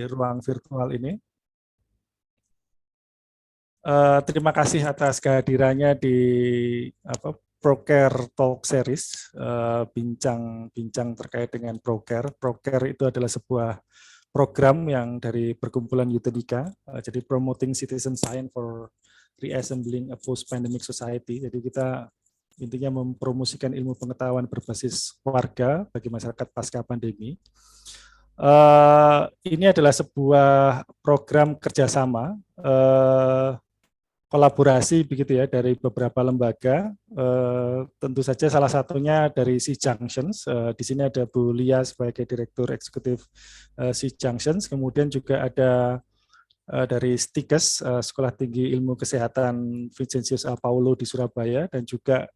ruang virtual ini. Terima kasih atas kehadirannya di Procare Talk Series, bincang-bincang terkait dengan Procare. Procare itu adalah sebuah program yang dari perkumpulan Euthenica, jadi Promoting Citizen Science for Reassembling a Post-Pandemic Society. Jadi kita intinya mempromosikan ilmu pengetahuan berbasis warga bagi masyarakat pasca pandemi. Ini adalah sebuah program kerjasama kolaborasi begitu ya dari beberapa lembaga, tentu saja salah satunya dari Sea Junctions. Di sini ada Bu Lia sebagai Direktur Eksekutif Sea Junctions, kemudian juga ada dari STIKES, Sekolah Tinggi Ilmu Kesehatan Vincentius A. Paulo di Surabaya, dan juga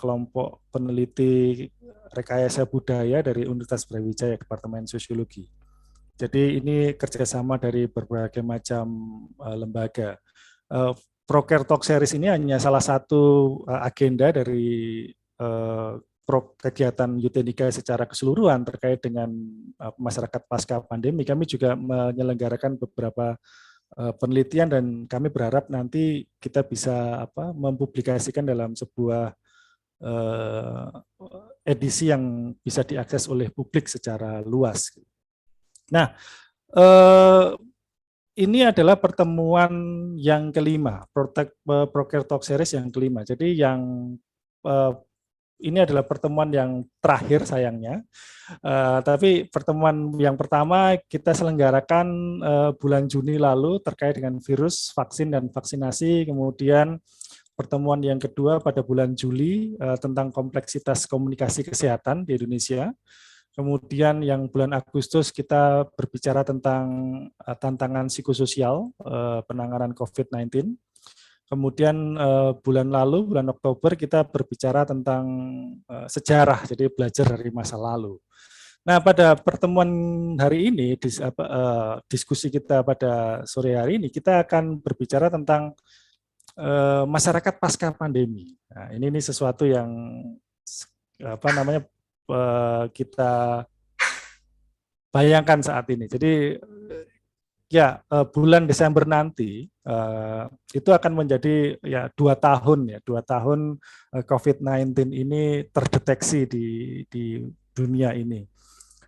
kelompok peneliti rekayasa budaya dari Universitas Brawijaya Departemen Sosiologi. Jadi ini kerjasama dari berbagai macam lembaga. Procare Talk Series ini hanya salah satu agenda dari kegiatan Euthenica secara keseluruhan terkait dengan masyarakat pasca pandemi. Kami juga menyelenggarakan beberapa penelitian dan kami berharap nanti kita bisa mempublikasikan dalam sebuah edisi yang bisa diakses oleh publik secara luas. Nah, ini adalah pertemuan yang kelima, Procare Talk Series yang kelima. Jadi yang ini adalah pertemuan yang terakhir sayangnya. Tapi pertemuan yang pertama kita selenggarakan bulan Juni lalu terkait dengan virus, vaksin, dan vaksinasi. Kemudian pertemuan yang kedua pada bulan Juli tentang kompleksitas komunikasi kesehatan di Indonesia. Kemudian yang bulan Agustus kita berbicara tentang tantangan psikososial penanganan COVID-19. Kemudian bulan lalu, bulan Oktober, kita berbicara tentang sejarah, jadi belajar dari masa lalu. Nah, pada pertemuan hari ini, diskusi kita pada sore hari ini, kita akan berbicara tentang masyarakat pasca pandemi. Nah, ini sesuatu yang kita bayangkan saat ini. Jadi ya bulan Desember nanti itu akan menjadi ya 2 tahun COVID-19 ini terdeteksi di dunia ini.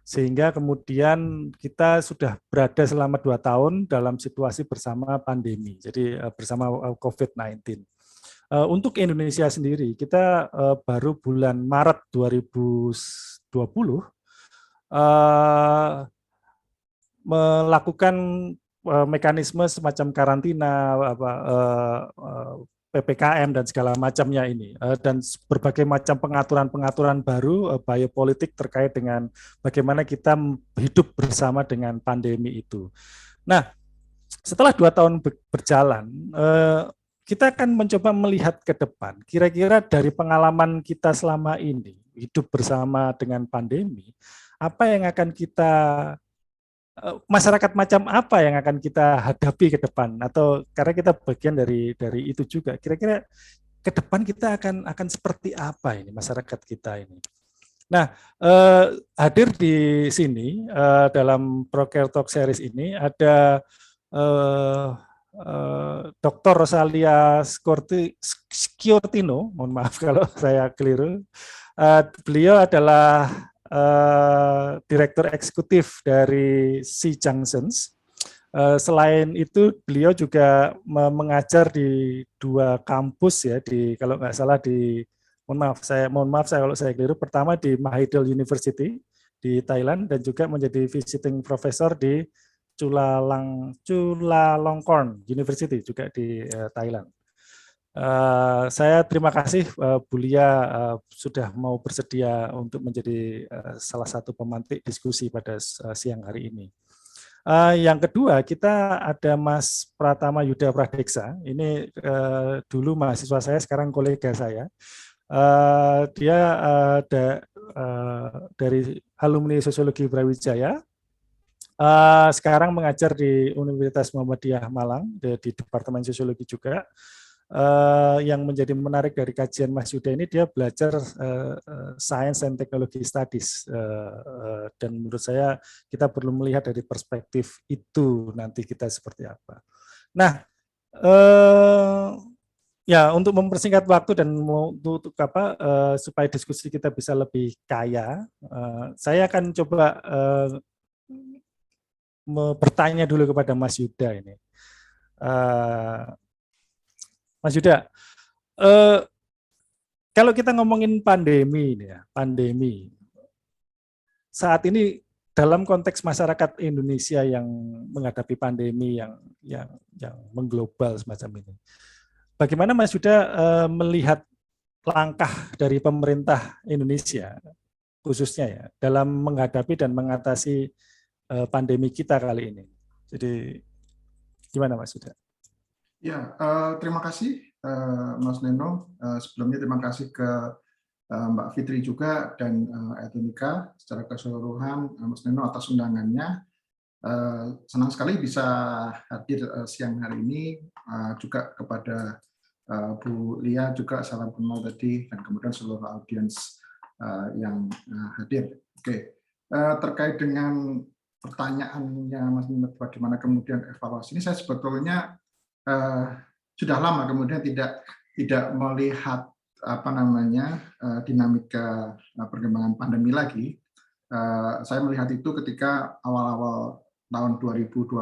Sehingga kemudian kita sudah berada selama 2 tahun dalam situasi bersama pandemi. Jadi bersama COVID-19. Untuk Indonesia sendiri, kita baru bulan Maret 2020 melakukan mekanisme semacam karantina, PPKM dan segala macamnya ini, dan berbagai macam pengaturan-pengaturan baru biopolitik terkait dengan bagaimana kita hidup bersama dengan pandemi itu. Nah, setelah 2 tahun berjalan, kita akan mencoba melihat ke depan, kira-kira dari pengalaman kita selama ini, hidup bersama dengan pandemi, apa yang akan kita, masyarakat macam apa yang akan kita hadapi ke depan, atau karena kita bagian dari itu juga, kira-kira ke depan kita akan seperti apa ini masyarakat kita ini. Nah, hadir di sini dalam Procare Talk Series ini ada Dr. Rosalia Sciortino, mohon maaf kalau saya keliru. Beliau adalah Direktur Eksekutif dari Sea Junctions. Selain itu, beliau juga mengajar di 2 kampus ya, kalau nggak salah mohon maaf saya kalau saya keliru. Pertama di Mahidol University di Thailand, dan juga menjadi visiting professor di Chulalongkorn University juga di Thailand. Saya terima kasih Bu Lia sudah mau bersedia untuk menjadi salah satu pemantik diskusi pada siang hari ini. Yang kedua, kita ada Mas Pratama Yuda Pradeksa. Ini dulu mahasiswa saya, sekarang kolega saya. Dia dari alumni Sosiologi Brawijaya. Sekarang mengajar di Universitas Muhammadiyah Malang di Departemen Sosiologi juga. yang menjadi menarik dari kajian Mas Yuda ini, dia belajar Science and Technology Studies, dan menurut saya kita perlu melihat dari perspektif itu nanti kita seperti apa. Nah, ya untuk mempersingkat waktu dan untuk apa supaya diskusi kita bisa lebih kaya, saya akan coba bertanya dulu kepada Mas Yuda ini. Mas Yuda, kalau kita ngomongin pandemi ini ya, pandemi saat ini dalam konteks masyarakat Indonesia yang menghadapi pandemi yang mengglobal semacam ini, bagaimana Mas Yuda melihat langkah dari pemerintah Indonesia khususnya ya dalam menghadapi dan mengatasi pandemi kita kali ini? Jadi gimana Mas Yuda? Ya, terima kasih Mas Neno. Sebelumnya terima kasih ke Mbak Fitri juga dan Etika secara keseluruhan, Mas Neno atas undangannya. Senang sekali bisa hadir siang hari ini, juga kepada Bu Lia juga salam kenal tadi, dan kemudian seluruh audiens yang hadir. Oke, terkait dengan pertanyaannya Mas Neno, bagaimana kemudian evaluasi ini, saya sebetulnya sudah lama kemudian tidak melihat dinamika perkembangan pandemi lagi. Saya melihat itu ketika awal-awal tahun 2020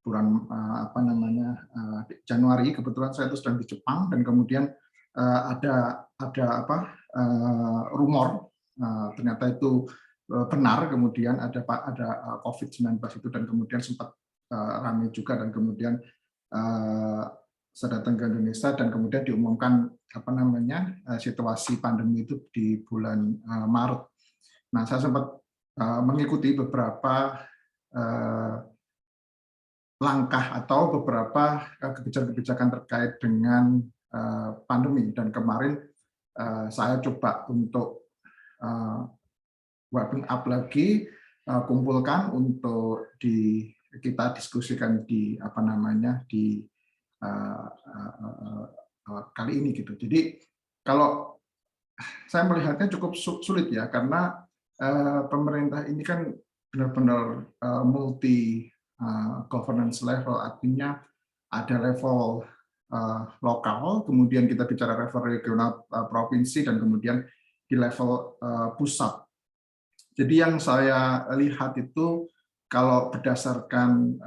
bulan Januari, kebetulan saya itu sedang di Jepang, dan kemudian ada rumor ternyata itu benar, kemudian ada COVID-19 itu, dan kemudian sempat ramai juga, dan kemudian saya datang ke Indonesia dan kemudian diumumkan situasi pandemi itu di bulan Maret. Nah, saya sempat mengikuti beberapa langkah atau beberapa kebijakan-kebijakan terkait dengan pandemi, dan kemarin saya coba untuk wrapping up lagi, kumpulkan untuk kita diskusikan di kali ini gitu. Jadi kalau saya melihatnya cukup sulit ya, karena pemerintah ini kan benar-benar multi governance level, artinya ada level lokal, kemudian kita bicara level regional, provinsi, dan kemudian di level pusat. Jadi yang saya lihat itu kalau berdasarkan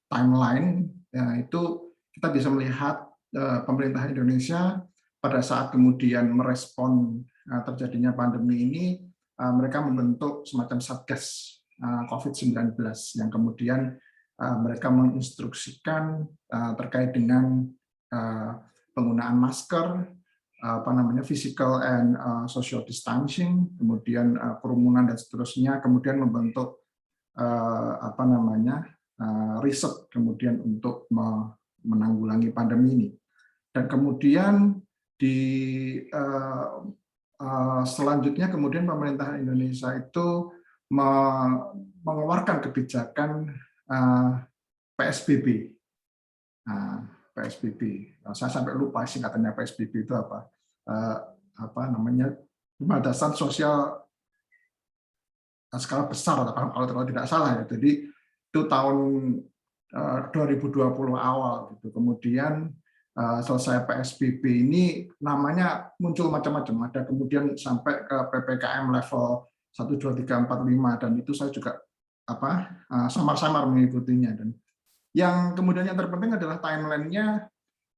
timeline ya, itu kita bisa melihat pemerintah Indonesia pada saat kemudian merespon terjadinya pandemi ini, mereka membentuk semacam satgas COVID-19 yang kemudian mereka menginstruksikan terkait dengan penggunaan masker, physical and social distancing, kemudian kerumunan dan seterusnya, kemudian membentuk riset kemudian untuk menanggulangi pandemi ini. Dan kemudian selanjutnya kemudian pemerintah Indonesia itu mengeluarkan kebijakan PSBB. PSBB, saya sampai lupa singkatannya PSBB itu apa pembatasan sosial skala besar kalau tidak salah ya. Jadi itu tahun 2020 awal gitu. Kemudian selesai PSBB ini namanya muncul macam-macam. Ada kemudian sampai ke PPKM level 1, 2, 3, 4, 5, dan itu saya juga samar-samar mengikutinya. Dan yang kemudian yang terpenting adalah timeline-nya,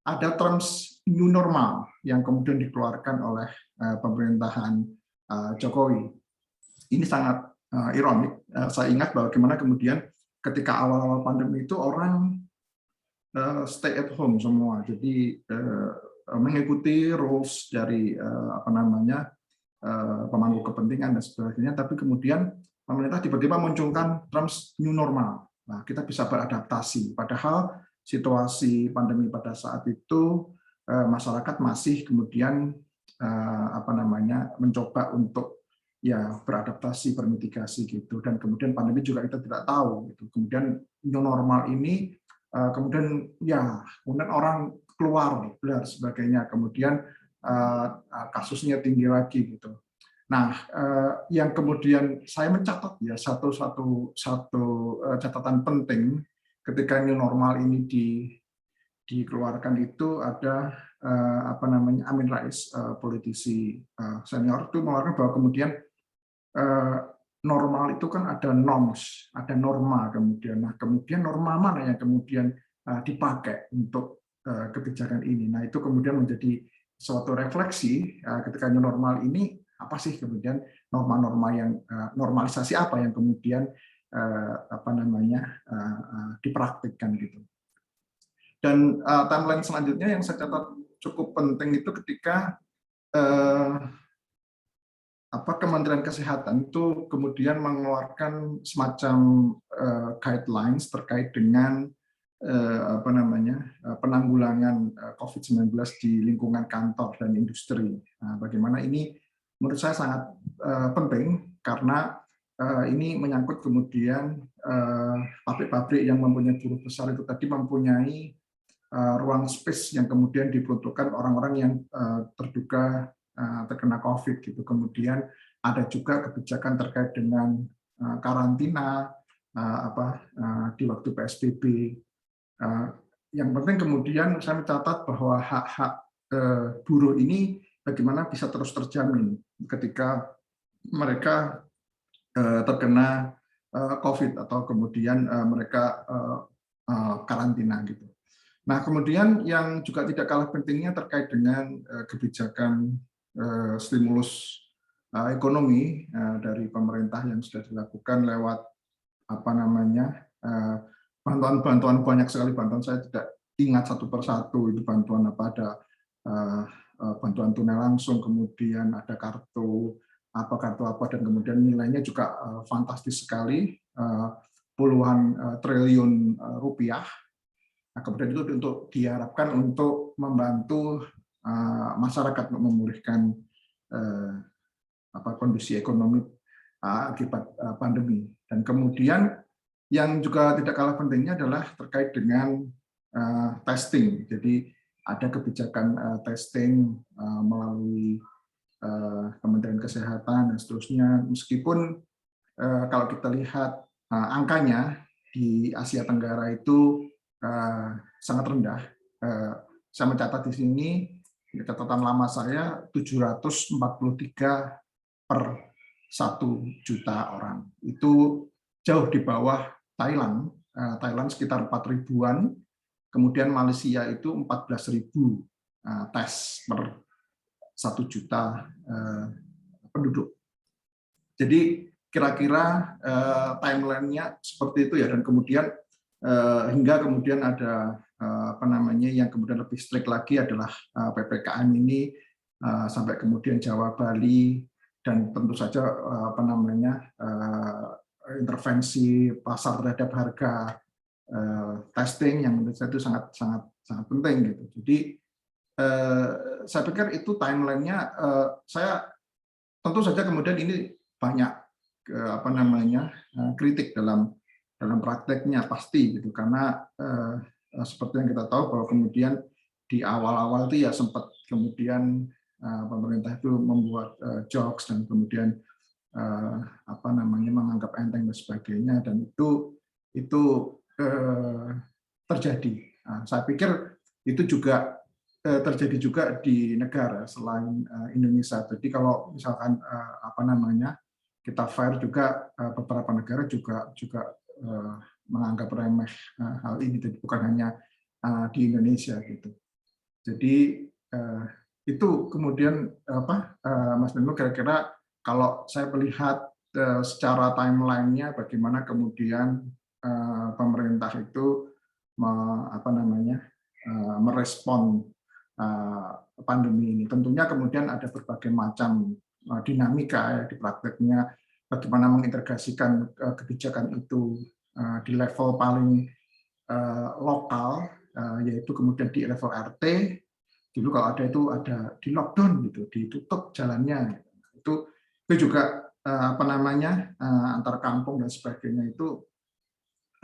ada terms new normal yang kemudian dikeluarkan oleh pemerintahan Jokowi. Ini sangat ironik. Saya ingat bahwa gimana kemudian ketika awal-awal pandemi itu orang stay at home semua, jadi mengikuti rules dari pemangku kepentingan dan sebagainya. Tapi kemudian pemerintah tiba-tiba munculkan terms new normal. Nah, kita bisa beradaptasi. Padahal situasi pandemi pada saat itu masyarakat masih kemudian mencoba untuk ya beradaptasi, bermitigasi gitu. Dan kemudian pandemi juga kita tidak tahu gitu. Kemudian new normal ini kemudian orang keluar dan sebagainya, kemudian kasusnya tinggi lagi gitu. Nah, yang kemudian saya mencatat ya satu catatan penting ketika new normal ini dikeluarkan itu ada Amin Rais, politisi senior, itu mengeluarkan bahwa kemudian normal itu kan ada norms, ada norma kemudian. Nah, kemudian norma mana yang kemudian dipakai untuk kebijakan ini. Nah, itu kemudian menjadi suatu refleksi ketika new normal ini, apa sih kemudian norma-norma yang normalisasi apa yang kemudian dipraktikkan gitu. Dan timeline selanjutnya yang saya catat cukup penting itu ketika Kementerian Kesehatan itu kemudian mengeluarkan semacam guidelines terkait dengan penanggulangan COVID-19 di lingkungan kantor dan industri. Nah, bagaimana ini menurut saya sangat penting karena ini menyangkut kemudian pabrik-pabrik yang mempunyai buruh besar itu tadi mempunyai ruang space yang kemudian diperuntukkan orang-orang yang terduga terkena COVID gitu. Kemudian ada juga kebijakan terkait dengan karantina di waktu PSBB. Yang penting kemudian saya mencatat bahwa hak-hak buruh ini bagaimana bisa terus terjamin ketika mereka terkena COVID atau kemudian mereka karantina gitu. Nah, kemudian yang juga tidak kalah pentingnya terkait dengan kebijakan stimulus ekonomi dari pemerintah yang sudah dilakukan lewat bantuan-bantuan, banyak sekali bantuan, saya tidak ingat satu persatu itu bantuan apa, ada bantuan tunai langsung, kemudian ada kartu apa, dan kemudian nilainya juga fantastis sekali, puluhan triliun rupiah. Nah, kemudian itu untuk diharapkan untuk membantu masyarakat memulihkan kondisi ekonomi akibat pandemi. Dan kemudian yang juga tidak kalah pentingnya adalah terkait dengan testing. Jadi ada kebijakan testing melalui Kementerian Kesehatan dan seterusnya. Meskipun kalau kita lihat angkanya di Asia Tenggara itu sangat rendah. Saya mencatat di sini, catatan lama saya 743 per 1 juta orang. Itu jauh di bawah Thailand. Thailand sekitar 4 ribuan, kemudian Malaysia itu 14.000 tes per 1 juta penduduk. Jadi kira-kira timeline-nya seperti itu ya, dan kemudian hingga kemudian ada yang kemudian lebih strict lagi adalah PPKM ini sampai kemudian Jawa, Bali, dan tentu saja intervensi pasar terhadap harga testing yang menurut saya itu sangat penting gitu. Jadi saya pikir itu timeline-nya, saya tentu saja kemudian ini banyak kritik dalam prakteknya pasti gitu, karena seperti yang kita tahu bahwa kemudian di awal-awal itu ya sempat kemudian pemerintah itu membuat jokes dan kemudian menganggap enteng dan sebagainya, dan itu terjadi. Nah, saya pikir itu juga terjadi juga di negara selain Indonesia. Jadi kalau misalkan kita fair juga, beberapa negara juga menganggap remeh hal ini, jadi bukan hanya di Indonesia gitu. Jadi itu kemudian Mas Nenu, kira-kira kalau saya melihat secara timeline-nya bagaimana kemudian pemerintah itu merespon pandemi ini. Tentunya kemudian ada berbagai macam dinamika ya di prakteknya, bagaimana mengintegrasikan kebijakan itu di level paling lokal, yaitu kemudian di level RT. Dulu kalau ada itu ada di lockdown gitu, ditutup jalannya. Itu juga antar kampung dan sebagainya, itu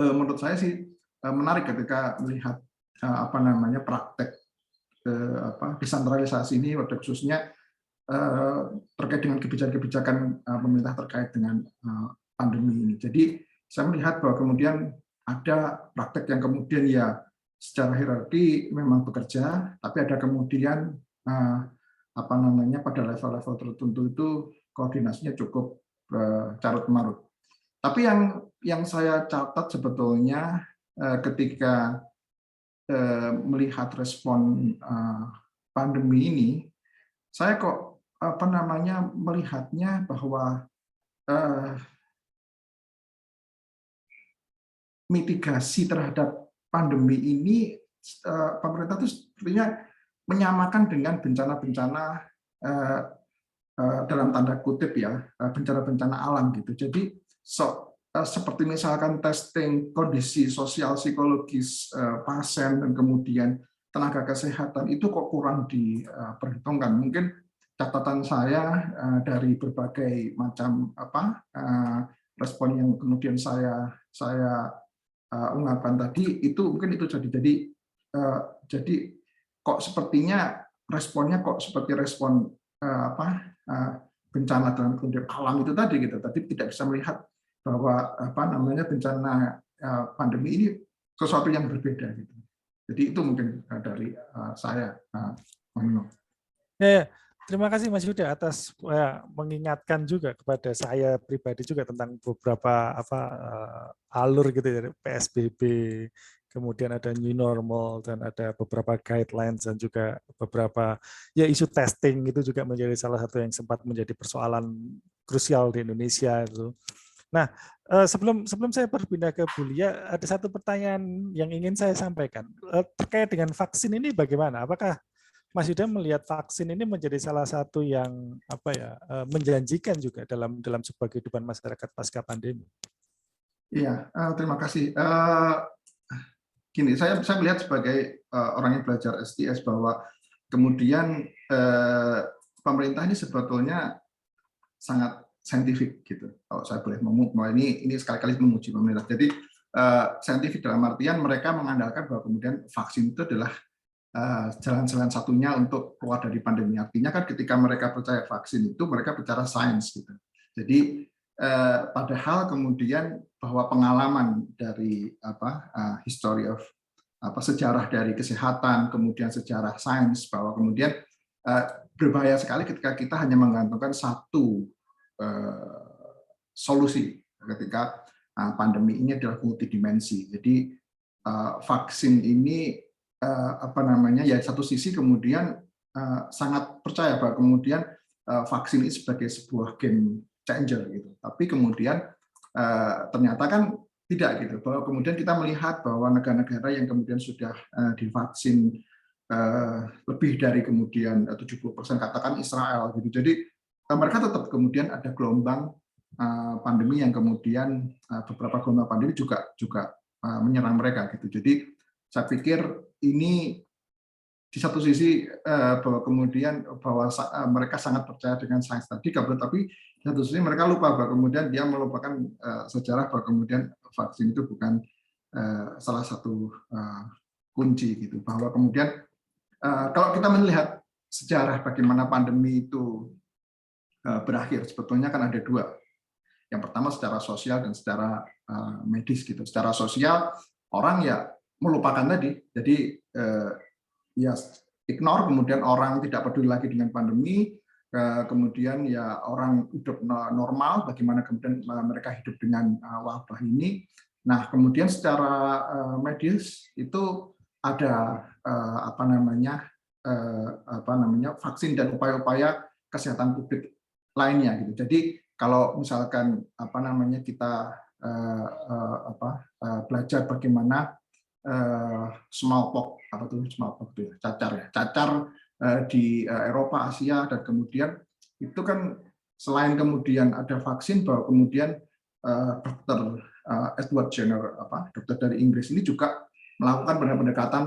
menurut saya sih menarik ketika melihat praktek desentralisasi ini, pada khususnya terkait dengan kebijakan-kebijakan pemerintah terkait dengan pandemi ini. Jadi saya melihat bahwa kemudian ada praktek yang kemudian ya secara hierarki memang bekerja, tapi ada kemudian pada level-level tertentu itu koordinasinya cukup carut-marut. Tapi yang saya catat sebetulnya ketika melihat respon pandemi ini, saya kok melihatnya bahwa mitigasi terhadap pandemi ini pemerintah itu sepertinya menyamakan dengan bencana-bencana dalam tanda kutip ya, bencana-bencana alam gitu. Jadi seperti misalkan testing kondisi sosial psikologis pasien dan kemudian tenaga kesehatan itu kok kurang diperhitungkan. Mungkin catatan saya dari berbagai macam respon yang kemudian saya ungkapkan tadi itu mungkin itu jadi kok sepertinya responnya kok seperti respon bencana dalam kondisi alam itu tadi gitu. Tadi tidak bisa melihat bahwa bencana pandemi ini sesuatu yang berbeda gitu. Jadi itu mungkin dari saya. Ya, terima kasih Mas Yuda atas mengingatkan juga kepada saya pribadi juga tentang beberapa alur gitu ya, PSBB, kemudian ada new normal dan ada beberapa guidelines dan juga beberapa ya isu testing itu juga menjadi salah satu yang sempat menjadi persoalan krusial di Indonesia itu. Nah, sebelum saya berpindah ke Bu Lia, ada satu pertanyaan yang ingin saya sampaikan terkait dengan vaksin ini bagaimana? Apakah Mas Yuda melihat vaksin ini menjadi salah satu yang menjanjikan juga dalam sebuah kehidupan masyarakat pasca pandemi? Iya, terima kasih. Gini, saya melihat sebagai orang yang belajar STS bahwa kemudian pemerintah ini sebetulnya sangat saintifik gitu. Kalau saya boleh ini sekali-kali memuji pemerintah. Jadi saintifik dalam artian mereka mengandalkan bahwa kemudian vaksin itu adalah jalan-jalan satunya untuk keluar dari pandemi. Artinya kan ketika mereka percaya vaksin itu mereka bicara sains gitu. Jadi padahal kemudian bahwa pengalaman dari history of sejarah dari kesehatan, kemudian sejarah sains, bahwa kemudian berbahaya sekali ketika kita hanya menggantungkan satu solusi ketika pandemi ini adalah multidimensi. Jadi vaksin ini ya satu sisi kemudian sangat percaya bahwa kemudian vaksin ini sebagai sebuah game changer gitu. Tapi kemudian ternyata kan tidak gitu. Bahwa kemudian kita melihat bahwa negara-negara yang kemudian sudah divaksin lebih dari kemudian 70% katakan Israel gitu. Jadi mereka tetap kemudian ada gelombang pandemi yang kemudian beberapa gelombang pandemi juga menyerang mereka gitu. Jadi saya pikir ini di satu sisi bahwa kemudian mereka sangat percaya dengan sains tadi, tapi di satu sisi mereka lupa bahwa kemudian dia melupakan sejarah bahwa kemudian vaksin itu bukan salah satu kunci gitu. Bahwa kemudian kalau kita melihat sejarah bagaimana pandemi itu berakhir, sebetulnya kan ada dua. Yang pertama secara sosial dan secara medis gitu. Secara sosial orang ya melupakan tadi, jadi ya ignore, kemudian orang tidak peduli lagi dengan pandemi, kemudian ya orang hidup normal, bagaimana kemudian mereka hidup dengan wabah ini. Nah kemudian secara medis itu ada vaksin dan upaya-upaya kesehatan publik lainnya gitu. Jadi kalau misalkan kita belajar bagaimana smallpox cacar di Eropa, Asia, dan kemudian itu kan selain kemudian ada vaksin, bahwa kemudian dokter Edward Jenner, dokter dari Inggris ini juga melakukan pendekatan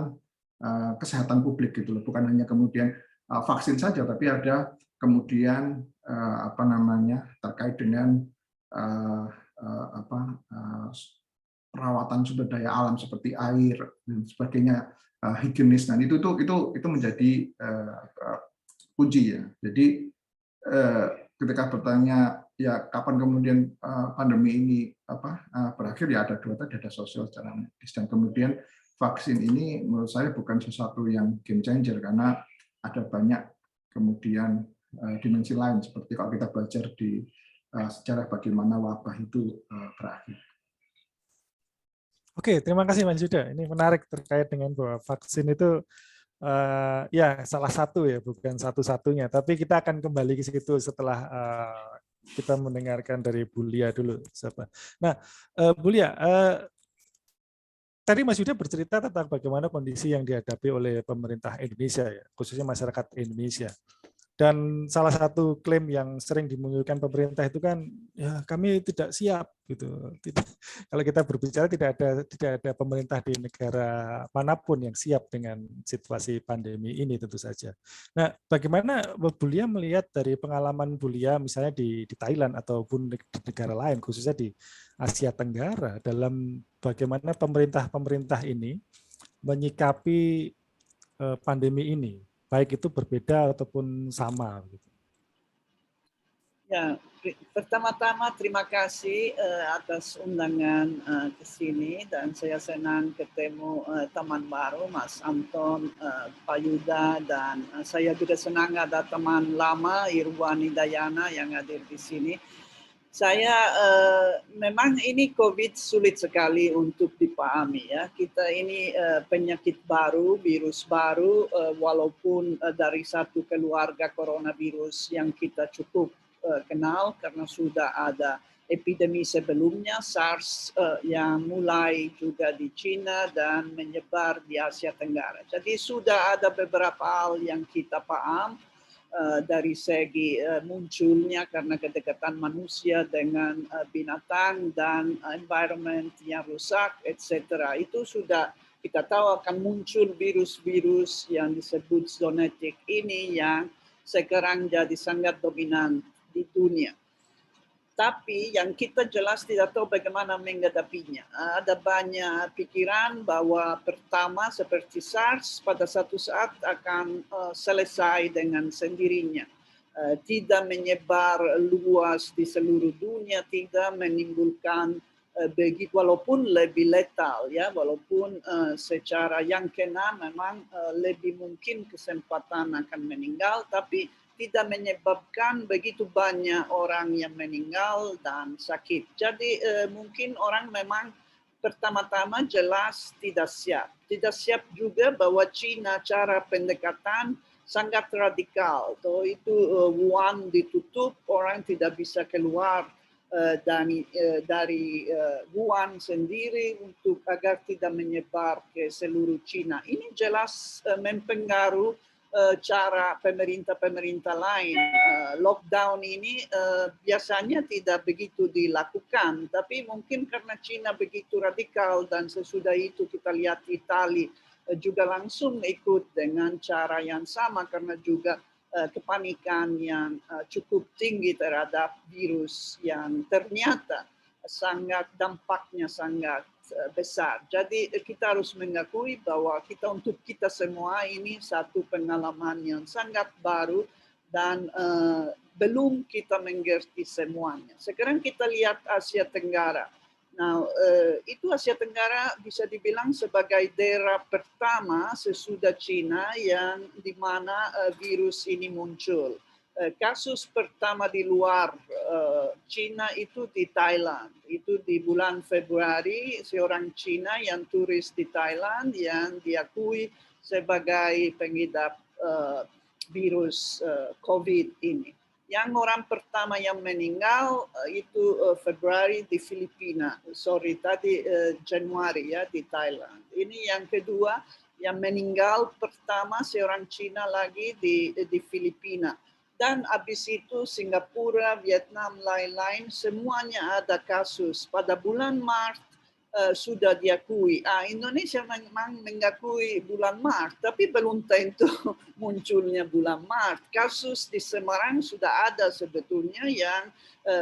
kesehatan publik gitu loh, bukan hanya kemudian vaksin saja, tapi ada kemudian terkait dengan perawatan sumber daya alam seperti air dan sebagainya, higienis. Nah itu menjadi kunci ya. Jadi ketika bertanya ya kapan kemudian pandemi ini berakhir, ya ada dua tadi, ada sosial secara medis, dan kemudian vaksin ini menurut saya bukan sesuatu yang game changer karena ada banyak kemudian dimensi lain, seperti kalau kita belajar di sejarah bagaimana wabah itu berakhir. Oke, terima kasih Mas Yuda. Ini menarik terkait dengan bahwa vaksin itu ya salah satu ya, bukan satu-satunya. Tapi kita akan kembali ke situ setelah kita mendengarkan dari Bu Lia dulu. Nah, Bu Lia, tadi Mas Yuda bercerita tentang bagaimana kondisi yang dihadapi oleh pemerintah Indonesia, ya, khususnya masyarakat Indonesia. Dan salah satu klaim yang sering dimunculkan pemerintah itu kan, ya kami tidak siap gitu. Kalau kita berbicara tidak ada pemerintah di negara manapun yang siap dengan situasi pandemi ini tentu saja. Nah, bagaimana Bu Lia melihat dari pengalaman Bu Lia misalnya di Thailand ataupun di negara lain, khususnya di Asia Tenggara, dalam bagaimana pemerintah ini menyikapi pandemi ini, baik itu berbeda ataupun sama. Ya, pertama-tama terima kasih atas undangan ke sini, dan saya senang ketemu teman baru, Mas Anton, Pak Yuda, dan saya juga senang ada teman lama, Irwani Dayana, yang hadir di sini. Saya memang ini COVID sulit sekali untuk dipahami ya. Kita ini penyakit baru, virus baru, walaupun dari satu keluarga coronavirus yang kita cukup kenal karena sudah ada epidemi sebelumnya, SARS yang mulai juga di China dan menyebar di Asia Tenggara. Jadi sudah ada beberapa hal yang kita paham. Dari segi munculnya karena kedekatan manusia dengan binatang dan environment yang rusak, etc. Itu sudah kita tahu akan muncul virus-virus yang disebut zoonotik ini yang sekarang jadi sangat dominan di dunia. Tapi yang kita jelas tidak tahu bagaimana menghadapinya. Ada banyak pikiran bahwa pertama seperti SARS pada satu saat akan selesai dengan sendirinya. Tidak menyebar luas di seluruh dunia, tidak menimbulkan begitu, walaupun lebih letal ya, walaupun secara yang kena memang lebih mungkin kesempatan akan meninggal, tapi tidak menyebabkan begitu banyak orang yang meninggal dan sakit. Jadi mungkin orang memang pertama-tama jelas tidak siap. Tidak siap juga bahwa China cara pendekatan sangat radikal. Itu Wuhan ditutup, orang tidak bisa keluar dari Wuhan sendiri untuk agar tidak menyebar ke seluruh China. Ini jelas mempengaruhi cara pemerintah-pemerintah lain. Lockdown ini biasanya tidak begitu dilakukan, tapi mungkin karena China begitu radikal dan sesudah itu kita lihat Italia juga langsung ikut dengan cara yang sama karena juga kepanikan yang cukup tinggi terhadap virus yang ternyata dampaknya sangat besar. Jadi kita harus mengakui bahwa untuk kita semua ini satu pengalaman yang sangat baru dan belum kita mengerti semuanya. Sekarang kita lihat Asia Tenggara. Nah, itu Asia Tenggara bisa dibilang sebagai daerah pertama sesudah China yang di mana virus ini muncul. Kasus pertama di luar China itu di Thailand. Itu di bulan Februari, seorang Cina yang turis di Thailand yang diakui sebagai pengidap virus COVID ini. Yang orang pertama yang meninggal itu Februari di Filipina. Tadi Januari ya di Thailand. Ini yang kedua, yang meninggal pertama seorang Cina lagi di Filipina. Dan habis itu Singapura, Vietnam, lain-lain semuanya ada kasus. Pada bulan Maret sudah diakui. Indonesia memang mengakui bulan Maret, tapi belum tentu munculnya bulan Maret. Kasus di Semarang sudah ada sebetulnya yang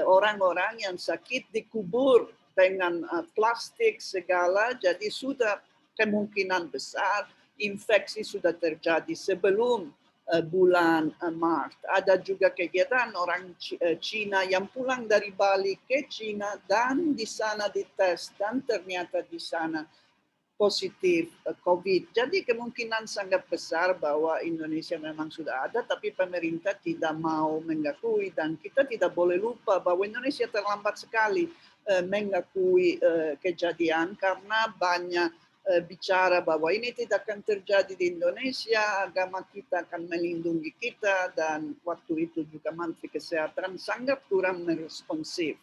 orang-orang yang sakit dikubur dengan plastik segala, jadi sudah kemungkinan besar infeksi sudah terjadi sebelum bulan Maret. Ada juga kegiatan orang Cina yang pulang dari Bali ke Cina dan di sana dites dan ternyata di sana positif COVID. Jadi kemungkinan sangat besar bahwa Indonesia memang sudah ada, tapi pemerintah tidak mau mengakui, dan kita tidak boleh lupa bahwa Indonesia terlambat sekali mengakui kejadian karena banyak bicara bahwa ini tidak akan terjadi di Indonesia, agama kita akan melindungi kita, dan waktu itu juga Menteri Kesehatan sangat kurang responsif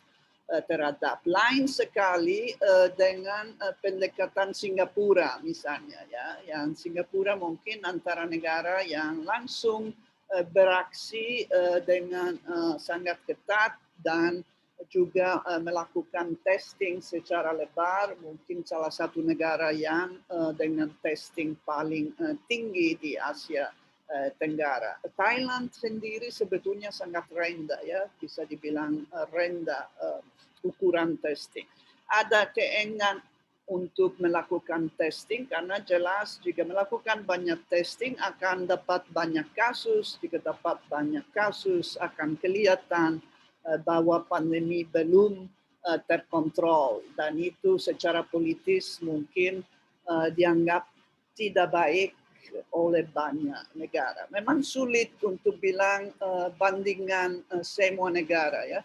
terhadap. Lain sekali dengan pendekatan Singapura misalnya, ya, yang Singapura mungkin antara negara yang langsung beraksi dengan sangat ketat dan juga melakukan testing secara lebar, mungkin salah satu negara yang dengan testing paling tinggi di Asia Tenggara. Thailand sendiri sebetulnya sangat rendah, ya, bisa dibilang rendah ukuran testing. Ada keenggan untuk melakukan testing karena jelas jika melakukan banyak testing akan dapat banyak kasus, jika dapat banyak kasus akan kelihatan bahwa pandemi belum terkontrol, dan itu secara politis mungkin dianggap tidak baik oleh banyak negara. Memang sulit untuk bilang bandingan semua negara, ya.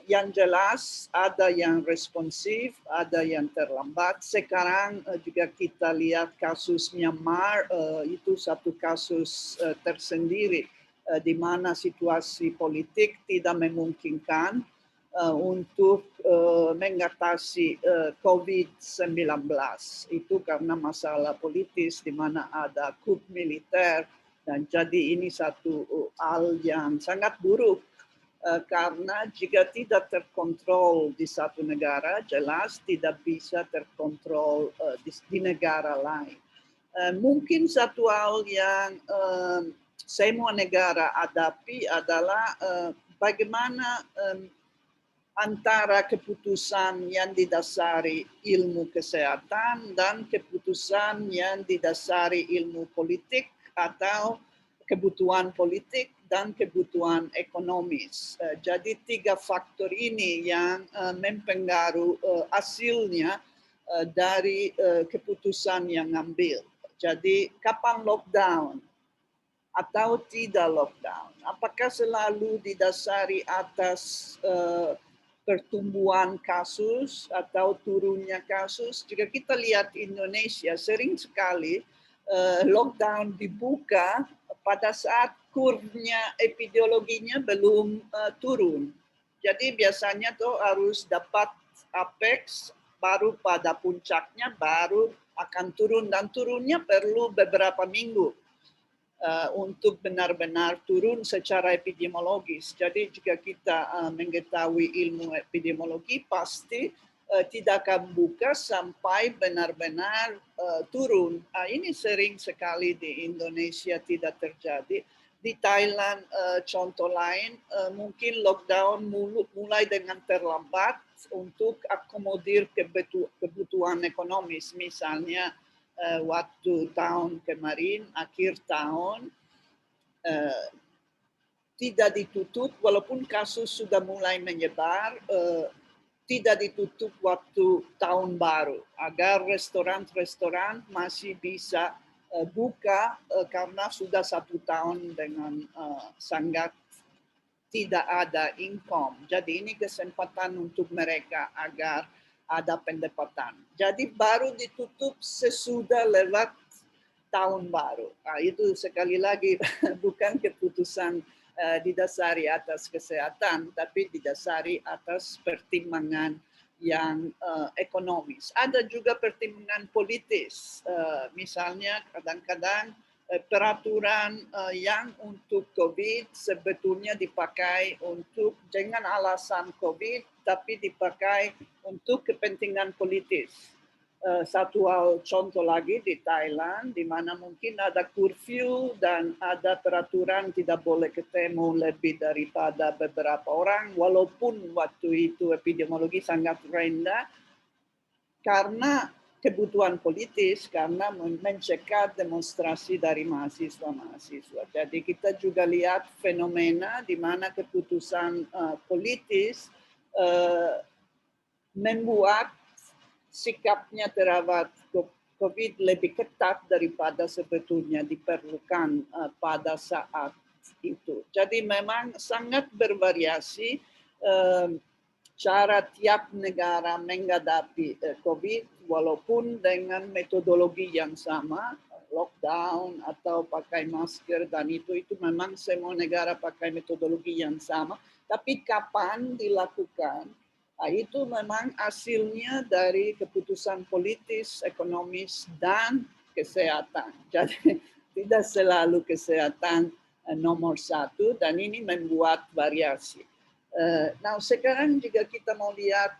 Yang jelas ada yang responsif, ada yang terlambat. Sekarang juga kita lihat kasus Myanmar, itu satu kasus tersendiri di mana situasi politik tidak memungkinkan untuk mengatasi COVID-19. Itu karena masalah politis di mana ada coup militer, dan jadi ini satu hal yang sangat buruk. Karena jika tidak terkontrol di satu negara, jelas tidak bisa terkontrol di negara lain. Mungkin satu hal yang semua negara hadapi adalah bagaimana antara keputusan yang didasari ilmu kesehatan dan keputusan yang didasari ilmu politik atau kebutuhan politik dan kebutuhan ekonomis. Jadi tiga faktor ini yang mempengaruhi hasilnya dari keputusan yang ambil. Jadi kapan lockdown atau tidak lockdown? Apakah selalu didasari atas pertumbuhan kasus atau turunnya kasus? Jika kita lihat Indonesia, sering sekali lockdown dibuka pada saat kurvanya epidemiologinya belum turun. Jadi biasanya tuh harus dapat apex, baru pada puncaknya baru akan turun, dan turunnya perlu beberapa minggu untuk benar-benar turun secara epidemiologis. Jadi jika kita mengetahui ilmu epidemiologi, pasti tidak akan buka sampai benar-benar turun. Ini sering sekali di Indonesia tidak terjadi. Di Thailand contoh lain, mungkin lockdown mulai dengan terlambat untuk akomodir kebutuhan ekonomis. Misalnya waktu tahun kemarin, akhir tahun, tidak ditutup walaupun kasus sudah mulai menyebar, tidak ditutup waktu tahun baru agar restoran-restoran masih bisa buka karena sudah 1 tahun dengan sangat tidak ada income. Jadi ini kesempatan untuk mereka agar ada pendapatan. Jadi baru ditutup sesudah lewat tahun baru. Nah, itu sekali lagi bukan keputusan didasari atas kesehatan, tapi didasari atas pertimbangan yang ekonomis. Ada juga pertimbangan politis. Misalnya kadang-kadang peraturan yang untuk COVID sebetulnya dipakai untuk jangan alasan COVID, tapi dipakai untuk kepentingan politis. Satu hal contoh lagi di Thailand, di mana mungkin ada curfew dan ada peraturan tidak boleh ketemu lebih daripada beberapa orang, walaupun waktu itu epidemiologi sangat rendah, karena kebutuhan politis karena mencegah demonstrasi dari mahasiswa-mahasiswa. Jadi kita juga lihat fenomena di mana keputusan politis membuat sikapnya terhadap COVID lebih ketat daripada sebetulnya diperlukan pada saat itu. Jadi memang sangat bervariasi cara tiap negara menghadapi COVID, walaupun dengan metodologi yang sama, lockdown atau pakai masker, dan itu memang semua negara pakai metodologi yang sama, tapi kapan dilakukan, itu memang hasilnya dari keputusan politis, ekonomis, dan kesehatan. Jadi tidak selalu kesehatan nomor satu, dan ini membuat variasi. Nah, sekarang jika kita mau lihat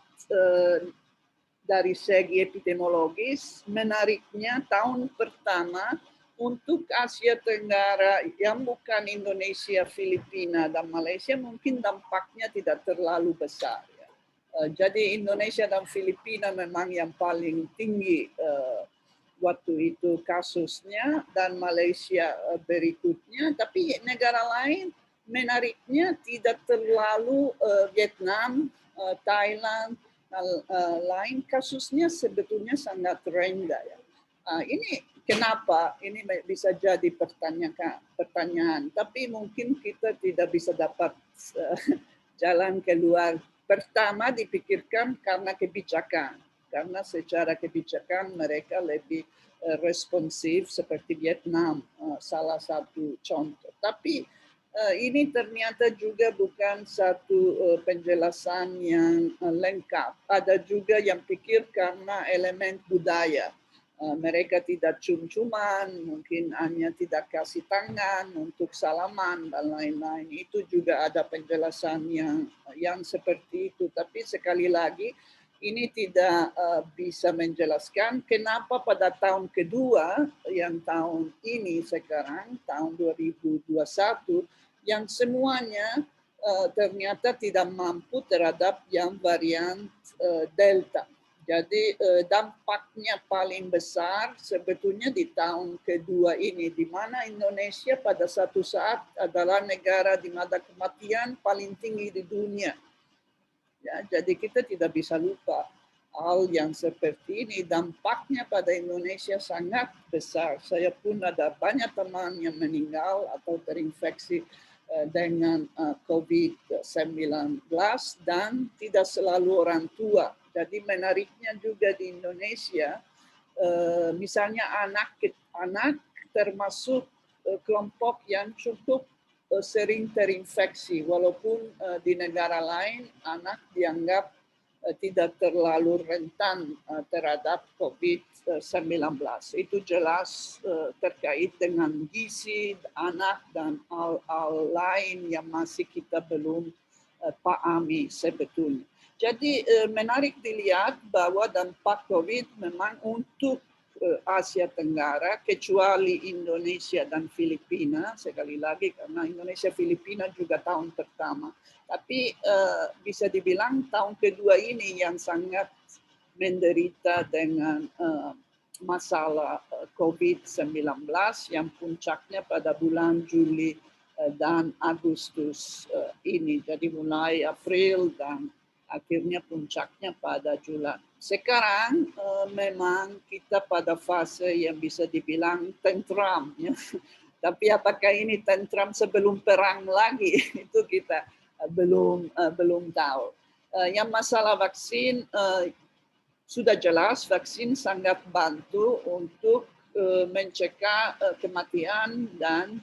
dari segi epidemiologis, menariknya tahun pertama untuk Asia Tenggara yang bukan Indonesia, Filipina, dan Malaysia mungkin dampaknya tidak terlalu besar. Ya. Jadi Indonesia dan Filipina memang yang paling tinggi waktu itu kasusnya, dan Malaysia berikutnya, tapi negara lain menariknya tidak terlalu Vietnam, Thailand, lain kasusnya sebetulnya sangat rendah. Ya. Ini kenapa? Ini bisa jadi pertanyaan, tapi mungkin kita tidak bisa dapat jalan keluar. Pertama dipikirkan karena kebijakan, karena secara kebijakan mereka lebih responsif seperti Vietnam, salah satu contoh. Tapi ini ternyata juga bukan satu penjelasan yang lengkap. Ada juga yang pikir karena elemen budaya. Mereka tidak cium-ciuman, mungkin hanya tidak kasih tangan untuk salaman dan lain-lain. Itu juga ada penjelasan yang seperti itu. Tapi sekali lagi, ini tidak bisa menjelaskan kenapa pada tahun kedua, yang tahun ini sekarang, tahun 2021, yang semuanya ternyata tidak mampu terhadap yang varian Delta. Jadi dampaknya paling besar sebetulnya di tahun kedua ini, di mana Indonesia pada satu saat adalah negara di mana kematian paling tinggi di dunia. Ya, jadi kita tidak bisa lupa hal yang seperti ini, dampaknya pada Indonesia sangat besar. Saya pun ada banyak teman yang meninggal atau terinfeksi dengan COVID-19 dan tidak selalu orang tua. Jadi menariknya juga di Indonesia, misalnya anak termasuk kelompok yang cukup sering terinfeksi, walaupun di negara lain anak dianggap tidak terlalu rentan terhadap COVID-19. Itu jelas terkait dengan gizi anak dan hal lain yang masih kita belum pahami sebetulnya. Jadi menarik dilihat bahwa dampak COVID memang untuk Asia Tenggara, kecuali Indonesia dan Filipina, sekali lagi karena Indonesia Filipina juga tahun pertama. Tapi bisa dibilang tahun kedua ini yang sangat menderita dengan masalah COVID-19 yang puncaknya pada bulan Juli dan Agustus ini. Jadi mulai April dan akhirnya puncaknya pada Juli. Sekarang memang kita pada fase yang bisa dibilang tentram. Ya. Tapi apakah ini tentram sebelum perang lagi? Itu kita belum tahu. Yang masalah vaksin sudah jelas vaksin sangat bantu untuk mencegah kematian dan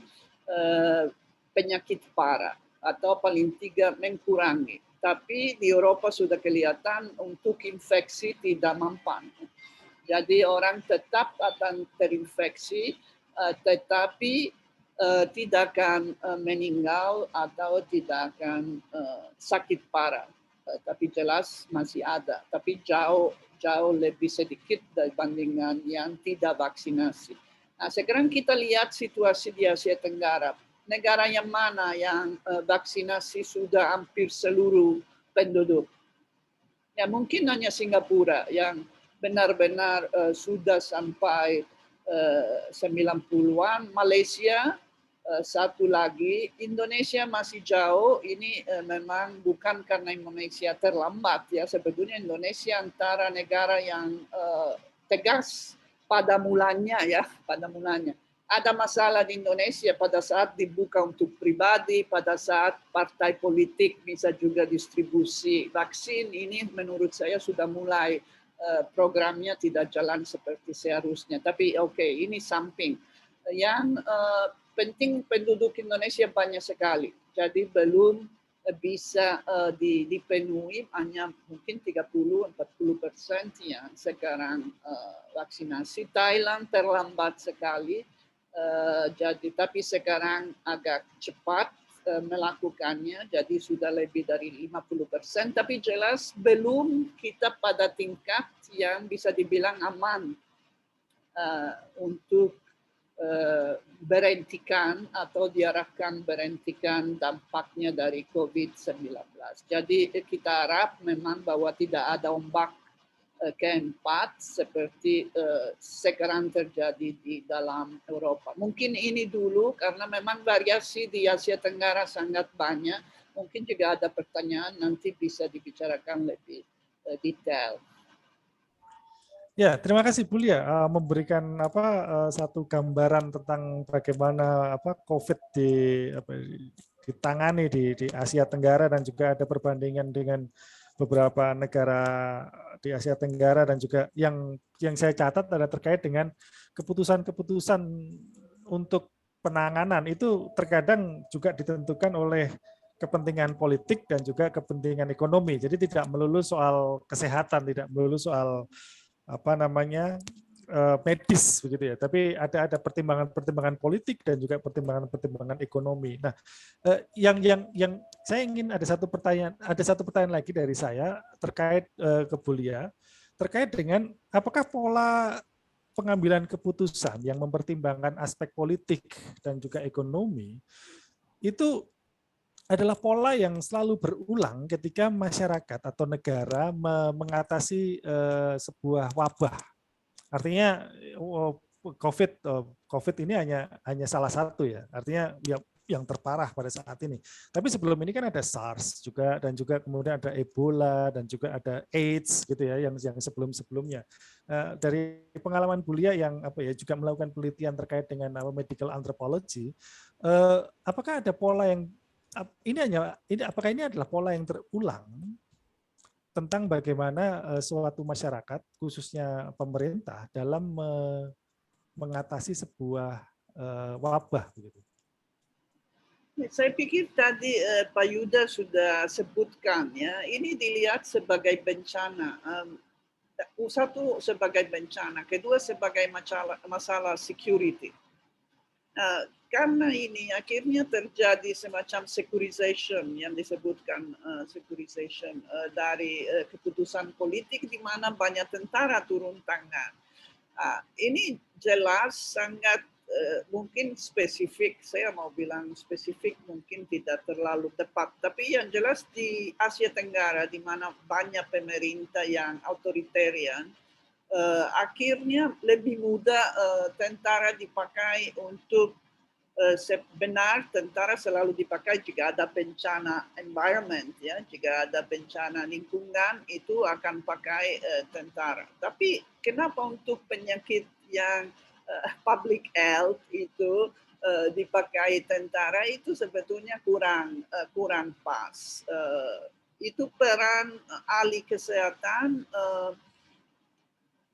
penyakit parah atau paling tidak mengurangi. Tapi di Eropa sudah kelihatan untuk infeksi tidak mempan. Jadi orang tetap akan terinfeksi, tetapi tidak akan meninggal atau tidak akan sakit parah. Tapi jelas masih ada. Tapi jauh lebih sedikit dibandingkan yang tidak vaksinasi. Nah, sekarang kita lihat situasi di Asia Tenggara. Negara yang mana yang vaksinasi sudah hampir seluruh penduduk? Ya mungkin hanya Singapura yang benar-benar sudah sampai 90-an. Malaysia satu lagi, Indonesia masih jauh. Ini memang bukan karena Indonesia terlambat ya. Sebetulnya Indonesia antara negara yang tegas pada mulanya ya, pada mulanya. Ada masalah di Indonesia pada saat dibuka untuk pribadi, pada saat partai politik bisa juga distribusi vaksin. Ini menurut saya sudah mulai programnya tidak jalan seperti seharusnya. Tapi oke, ini samping. Yang penting penduduk Indonesia banyak sekali. Jadi belum bisa dipenuhi, hanya mungkin 30-40% yang sekarang vaksinasi. Thailand terlambat sekali. Jadi tapi sekarang agak cepat melakukannya, jadi sudah lebih dari 50%, tapi jelas belum kita pada tingkat yang bisa dibilang aman untuk berhentikan atau diarahkan berhentikan dampaknya dari COVID-19. Jadi kita harap memang bahwa tidak ada ombak keempat seperti sekarang terjadi di dalam Eropa. Mungkin ini dulu karena memang variasi di Asia Tenggara sangat banyak. Mungkin juga ada pertanyaan nanti bisa dibicarakan lebih detail. Ya, terima kasih Bu Lia memberikan satu gambaran tentang bagaimana COVID ditangani di Asia Tenggara dan juga ada perbandingan dengan beberapa negara di Asia Tenggara dan juga yang saya catat ada terkait dengan keputusan-keputusan untuk penanganan itu terkadang juga ditentukan oleh kepentingan politik dan juga kepentingan ekonomi. Jadi tidak melulu soal kesehatan, tidak melulu soal medis begitu ya, tapi ada pertimbangan-pertimbangan politik dan juga pertimbangan-pertimbangan ekonomi. Nah, yang saya ingin ada satu pertanyaan lagi dari saya terkait ke Bu Lia, terkait dengan apakah pola pengambilan keputusan yang mempertimbangkan aspek politik dan juga ekonomi itu adalah pola yang selalu berulang ketika masyarakat atau negara mengatasi sebuah wabah. Artinya COVID ini hanya salah satu ya. Artinya yang terparah pada saat ini. Tapi sebelum ini kan ada SARS juga dan juga kemudian ada Ebola dan juga ada AIDS gitu ya yang sebelum-sebelumnya. Dari pengalaman Bu Lia yang juga melakukan penelitian terkait dengan medical anthropology, apakah ada pola yang apakah ini adalah pola yang terulang tentang bagaimana suatu masyarakat, khususnya pemerintah, dalam mengatasi sebuah wabah? Begitu. Saya pikir tadi Pak Yuda sudah sebutkan ya, ini dilihat sebagai bencana. Satu sebagai bencana, kedua sebagai masalah security. Karena ini akhirnya terjadi semacam securitization yang disebutkan securitization dari keputusan politik di mana banyak tentara turun tangan. Ini jelas sangat mungkin spesifik, saya mau bilang spesifik mungkin tidak terlalu tepat, tapi yang jelas di Asia Tenggara di mana banyak pemerintah yang authoritarian, akhirnya lebih mudah tentara dipakai untuk benar tentara selalu dipakai jika ada bencana environment ya, jika ada bencana lingkungan itu akan pakai tentara. Tapi kenapa untuk penyakit yang public health itu dipakai tentara itu sebetulnya kurang pas. Itu peran ahli kesehatan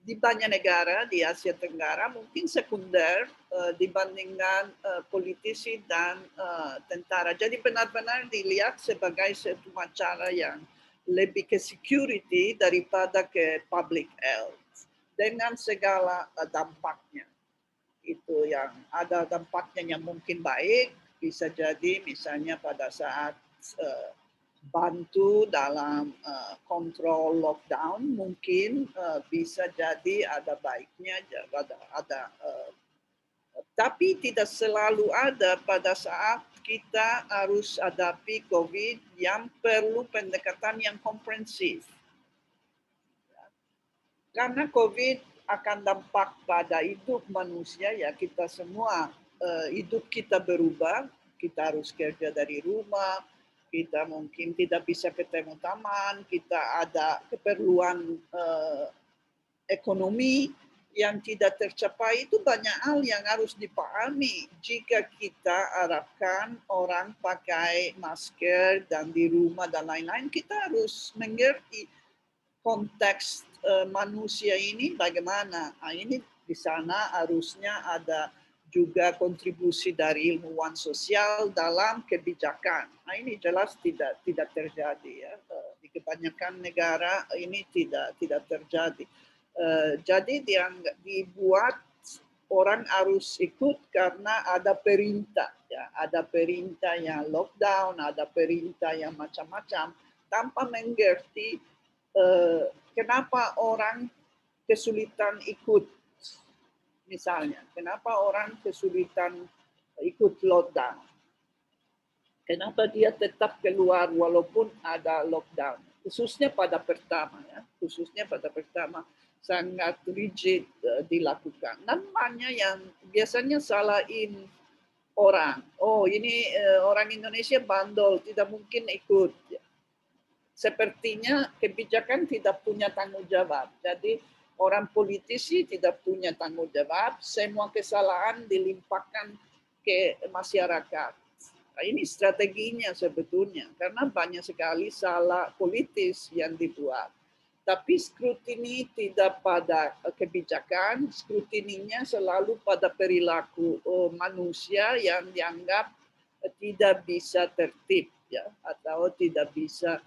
di banyak negara di Asia Tenggara mungkin sekunder dibandingkan politisi dan tentara. Jadi benar-benar dilihat sebagai satu cara yang lebih ke security daripada ke public health dengan segala dampaknya. Itu yang ada dampaknya yang mungkin baik, bisa jadi misalnya pada saat bantu dalam kontrol lockdown, mungkin bisa jadi ada baiknya, tapi tidak selalu ada pada saat kita harus hadapi COVID yang perlu pendekatan yang komprehensif. karena COVID akan dampak pada hidup manusia, ya kita semua hidup kita berubah, kita harus kerja dari rumah, kita mungkin tidak bisa ketemu teman, kita ada keperluan ekonomi yang tidak tercapai. Itu banyak hal yang harus dipahami jika kita harapkan orang pakai masker dan di rumah dan lain-lain. Kita harus mengerti konteks manusia ini bagaimana. Nah, ini di sana harusnya ada juga kontribusi dari ilmuwan sosial dalam kebijakan. Nah, ini jelas tidak terjadi, ya. Di kebanyakan negara ini tidak terjadi. Jadi dibuat orang harus ikut karena ada perintah, ya. Ada perintah yang lockdown, ada perintah yang macam-macam, tanpa mengerti kenapa orang kesulitan ikut. Misalnya, kenapa orang kesulitan ikut lockdown? Kenapa dia tetap keluar walaupun ada lockdown? Khususnya pada pertama, ya. Khususnya pada pertama sangat rigid dilakukan. Namanya yang biasanya salahin orang. Oh, ini orang Indonesia bandel, tidak mungkin ikut. Sepertinya kebijakan tidak punya tanggung jawab. Jadi orang politisi tidak punya tanggung jawab, semua kesalahan dilimpahkan ke masyarakat. Nah, ini strateginya sebetulnya, karena banyak sekali salah politis yang dibuat. Tapi skrutini tidak pada kebijakan, skrutininya selalu pada perilaku manusia yang dianggap tidak bisa tertib, ya, atau tidak bisa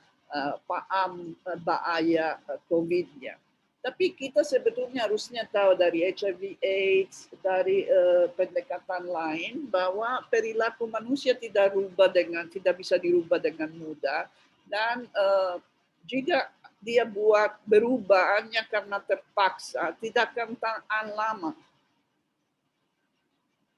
paham bahaya COVID-nya. Tapi kita sebetulnya harusnya tahu dari HIV/AIDS, dari pendekatan lain, bahwa perilaku manusia tidak bisa dirubah dengan mudah, dan jika dia buat berubah hanya karena terpaksa, tidak akan tahan lama.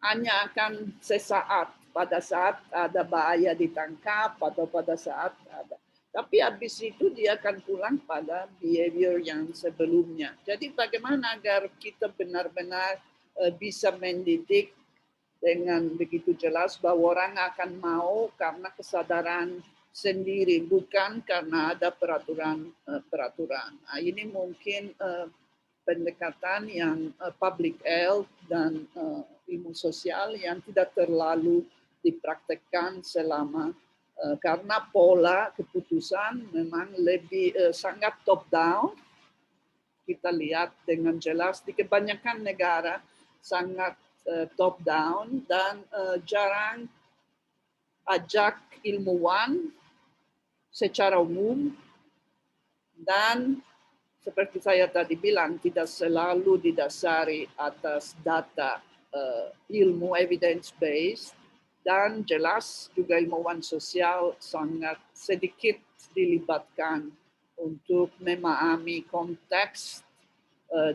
Hanya akan sesaat, pada saat ada bahaya ditangkap atau pada saat ada. Tapi habis itu dia akan pulang pada behavior yang sebelumnya. Jadi bagaimana agar kita benar-benar bisa mendidik dengan begitu jelas bahwa orang akan mau karena kesadaran sendiri, bukan karena ada peraturan. Nah, ini mungkin pendekatan yang public health dan ilmu sosial yang tidak terlalu dipraktekkan selama, karena pola keputusan memang lebih sangat top down. Kita lihat dengan jelas di kebanyakan negara sangat top down, dan jarang ajak ilmuwan secara umum, dan seperti saya tadi bilang tidak selalu didasari atas data ilmu evidence based, dan jelas juga ilmuwan sosial sangat sedikit dilibatkan untuk memahami konteks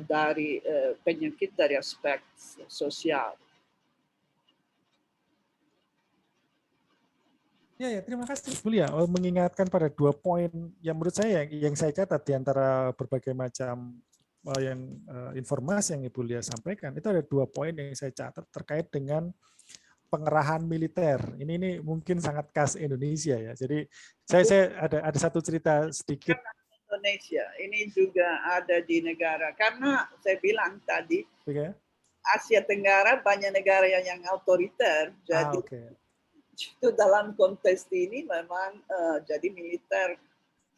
dari penyakit dari aspek sosial. Ya, terima kasih Bu Lia mengingatkan pada 2 poin yang menurut saya yang saya catat di antara berbagai macam informasi yang Ibu Lia sampaikan. Itu ada 2 poin yang saya catat terkait dengan pengerahan militer. Ini mungkin sangat khas Indonesia, ya. Jadi saya ada satu cerita sedikit. Indonesia ini juga ada di negara, karena saya bilang tadi Asia Tenggara banyak negara yang otoriter. Jadi itu dalam konteks ini memang jadi militer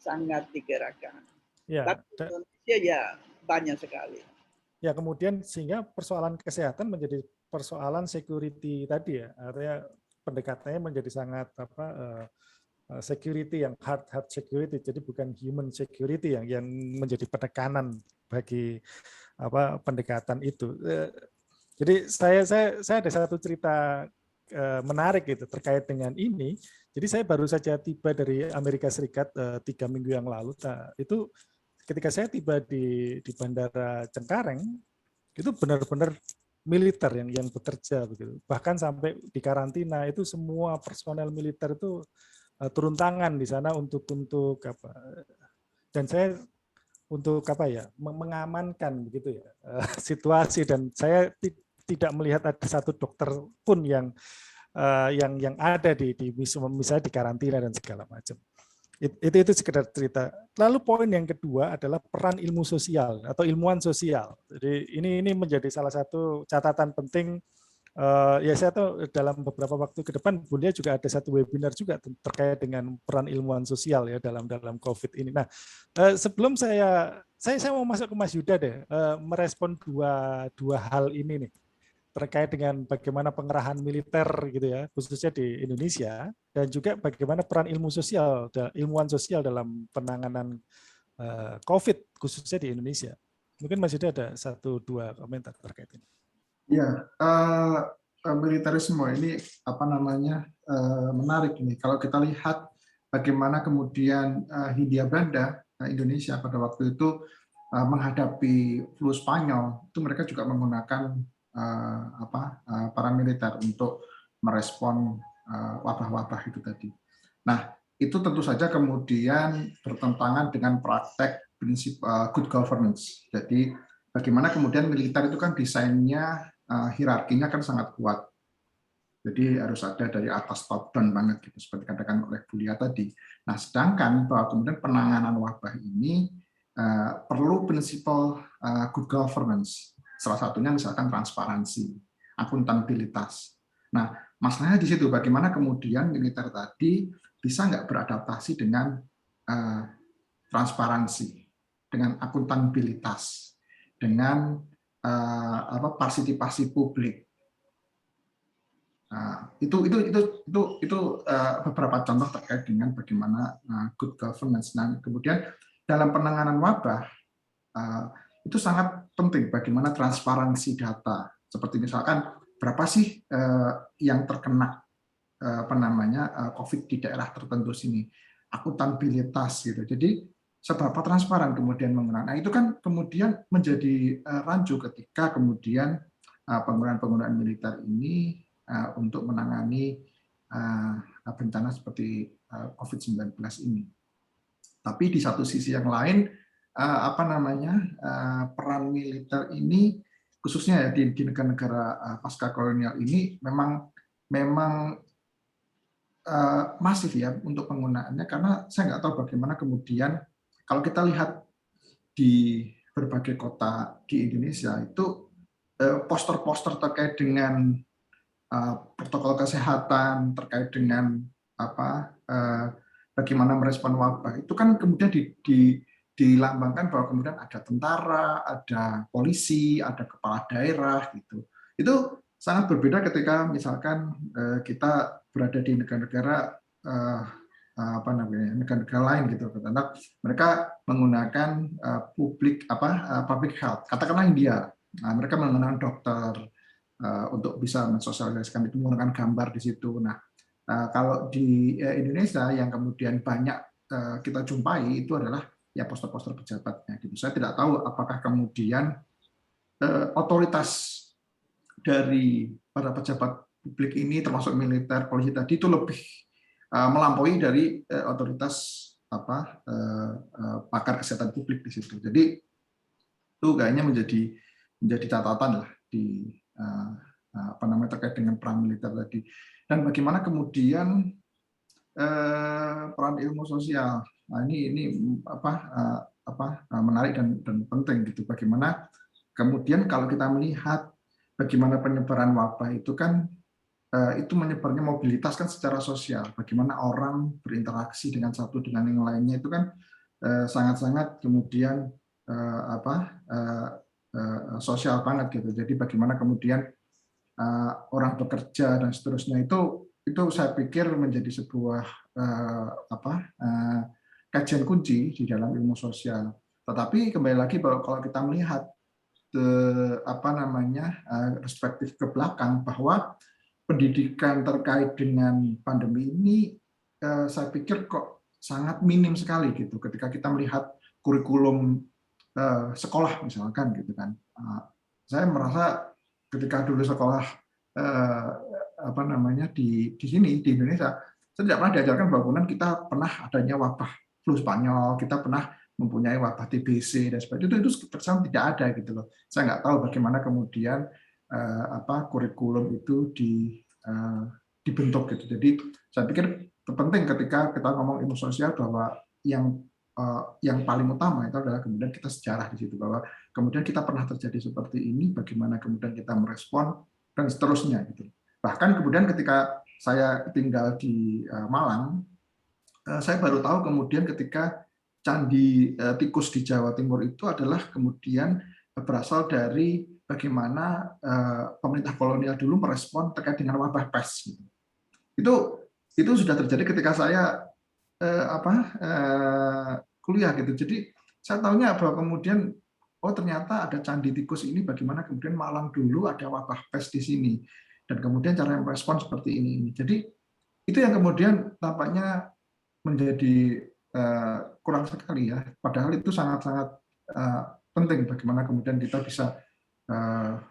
sangat digerakkan. Ya, tapi Indonesia ya banyak sekali. Ya, kemudian sehingga persoalan kesehatan menjadi persoalan security tadi, ya. Artinya pendekatannya menjadi sangat security yang hard security, jadi bukan human security yang menjadi penekanan bagi pendekatan itu. Jadi saya ada satu cerita menarik gitu terkait dengan ini. Jadi saya baru saja tiba dari Amerika Serikat 3 minggu yang lalu. Nah, itu ketika saya tiba di Bandara Cengkareng, itu benar-benar militer yang bekerja begitu. Bahkan sampai di karantina itu semua personel militer itu turun tangan di sana untuk apa. Dan saya untuk apa ya, mengamankan begitu ya situasi, dan saya tidak melihat ada satu dokter pun yang ada di misalnya di karantina dan segala macam. Itu sekedar cerita. Lalu poin yang kedua adalah peran ilmu sosial atau ilmuwan sosial. Jadi ini menjadi salah satu catatan penting. Ya saya tahu dalam beberapa waktu ke depan Bulia juga ada satu webinar juga terkait dengan peran ilmuwan sosial ya dalam COVID ini. Nah, sebelum saya mau masuk ke Mas Yuda deh, merespon dua hal ini nih, terkait dengan bagaimana pengerahan militer gitu ya, khususnya di Indonesia, dan juga bagaimana peran ilmuwan sosial dalam penanganan COVID khususnya di Indonesia. Mungkin Mas Yuda ada 1-2 komentar terkait ini. Ya, militerisme ini apa namanya menarik ini. Kalau kita lihat bagaimana kemudian Hindia Belanda Indonesia pada waktu itu menghadapi flu Spanyol, itu mereka juga menggunakan paramiliter untuk merespon wabah-wabah itu tadi. Nah, itu tentu saja kemudian bertentangan dengan praktek prinsip good governance. Jadi bagaimana kemudian militer itu kan desainnya hierarkinya kan sangat kuat. Jadi harus ada dari atas top down banget gitu, seperti katakan oleh Bulia tadi. Nah, sedangkan bahwa kemudian penanganan wabah ini perlu prinsip good governance. Salah satunya misalkan transparansi, akuntabilitas. Nah, masalahnya di situ bagaimana kemudian militer tadi bisa nggak beradaptasi dengan transparansi, dengan akuntabilitas, dengan partisipasi publik. Nah, itu beberapa contoh terkait dengan bagaimana good governance. Nah, kemudian dalam penanganan wabah itu sangat penting bagaimana transparansi data. Seperti misalkan berapa sih yang terkena COVID di daerah tertentu sini, akuntabilitas gitu. Jadi seberapa transparan kemudian menggunakan. Nah, itu kan kemudian menjadi rancu ketika kemudian penggunaan militer ini untuk menangani bencana seperti COVID-19 ini. Tapi di satu sisi yang lain, peran militer ini khususnya ya di negara-negara pasca kolonial ini memang masif ya untuk penggunaannya, karena saya nggak tahu bagaimana kemudian kalau kita lihat di berbagai kota di Indonesia itu poster-poster terkait dengan protokol kesehatan, terkait dengan bagaimana merespon wabah itu kan kemudian dilambangkan bahwa kemudian ada tentara, ada polisi, ada kepala daerah gitu. Itu sangat berbeda ketika misalkan kita berada di negara-negara negara-negara lain gitu. Karena mereka menggunakan public health. Katakanlah India, mereka menggunakan dokter untuk bisa mensosialisasikan itu, menggunakan gambar di situ. Nah, kalau di Indonesia yang kemudian banyak kita jumpai itu adalah ya poster-poster pejabatnya gitu. Saya tidak tahu apakah kemudian otoritas dari para pejabat publik ini termasuk militer, polisi tadi itu lebih melampaui dari otoritas pakar kesehatan publik di situ. Jadi itu kayaknya menjadi catatan lah di terkait dengan peran militer tadi. Dan bagaimana kemudian peran ilmu sosial. Nah, ini menarik dan penting gitu. Bagaimana kemudian kalau kita melihat bagaimana penyebaran wabah itu kan itu menyebarnya mobilitas kan secara sosial. Bagaimana orang berinteraksi dengan satu dengan yang lainnya itu kan sangat-sangat kemudian sosial banget gitu. Jadi bagaimana kemudian orang bekerja dan seterusnya itu saya pikir menjadi sebuah kajian kunci di dalam ilmu sosial. Tetapi kembali lagi bahwa kalau kita melihat perspektif ke belakang bahwa pendidikan terkait dengan pandemi ini saya pikir kok sangat minim sekali gitu ketika kita melihat kurikulum sekolah misalkan gitu kan. Saya merasa ketika dulu sekolah di sini di Indonesia, saya tidak pernah diajarkan bahwa kita pernah adanya wabah flu Spanyol, kita pernah mempunyai wabah TBC dan sebagainya, itu terkesan tidak ada gitu loh. Saya nggak tahu bagaimana kemudian kurikulum itu dibentuk gitu. Jadi saya pikir penting ketika kita ngomong ilmu sosial bahwa yang paling utama itu adalah kemudian kita sejarah di situ, bahwa kemudian kita pernah terjadi seperti ini, bagaimana kemudian kita merespon dan seterusnya gitu. Bahkan kemudian ketika saya tinggal di Malang, saya baru tahu kemudian ketika Candi Tikus di Jawa Timur itu adalah kemudian berasal dari bagaimana pemerintah kolonial dulu merespon terkait dengan wabah pes. Itu sudah terjadi ketika saya kuliah gitu. Jadi saya tahunya bahwa kemudian ternyata ada Candi Tikus ini, bagaimana kemudian Malang dulu ada wabah pes di sini dan kemudian cara merespon seperti ini. Jadi itu yang kemudian tampaknya menjadi kurang sekali ya. Padahal itu sangat-sangat penting bagaimana kemudian kita bisa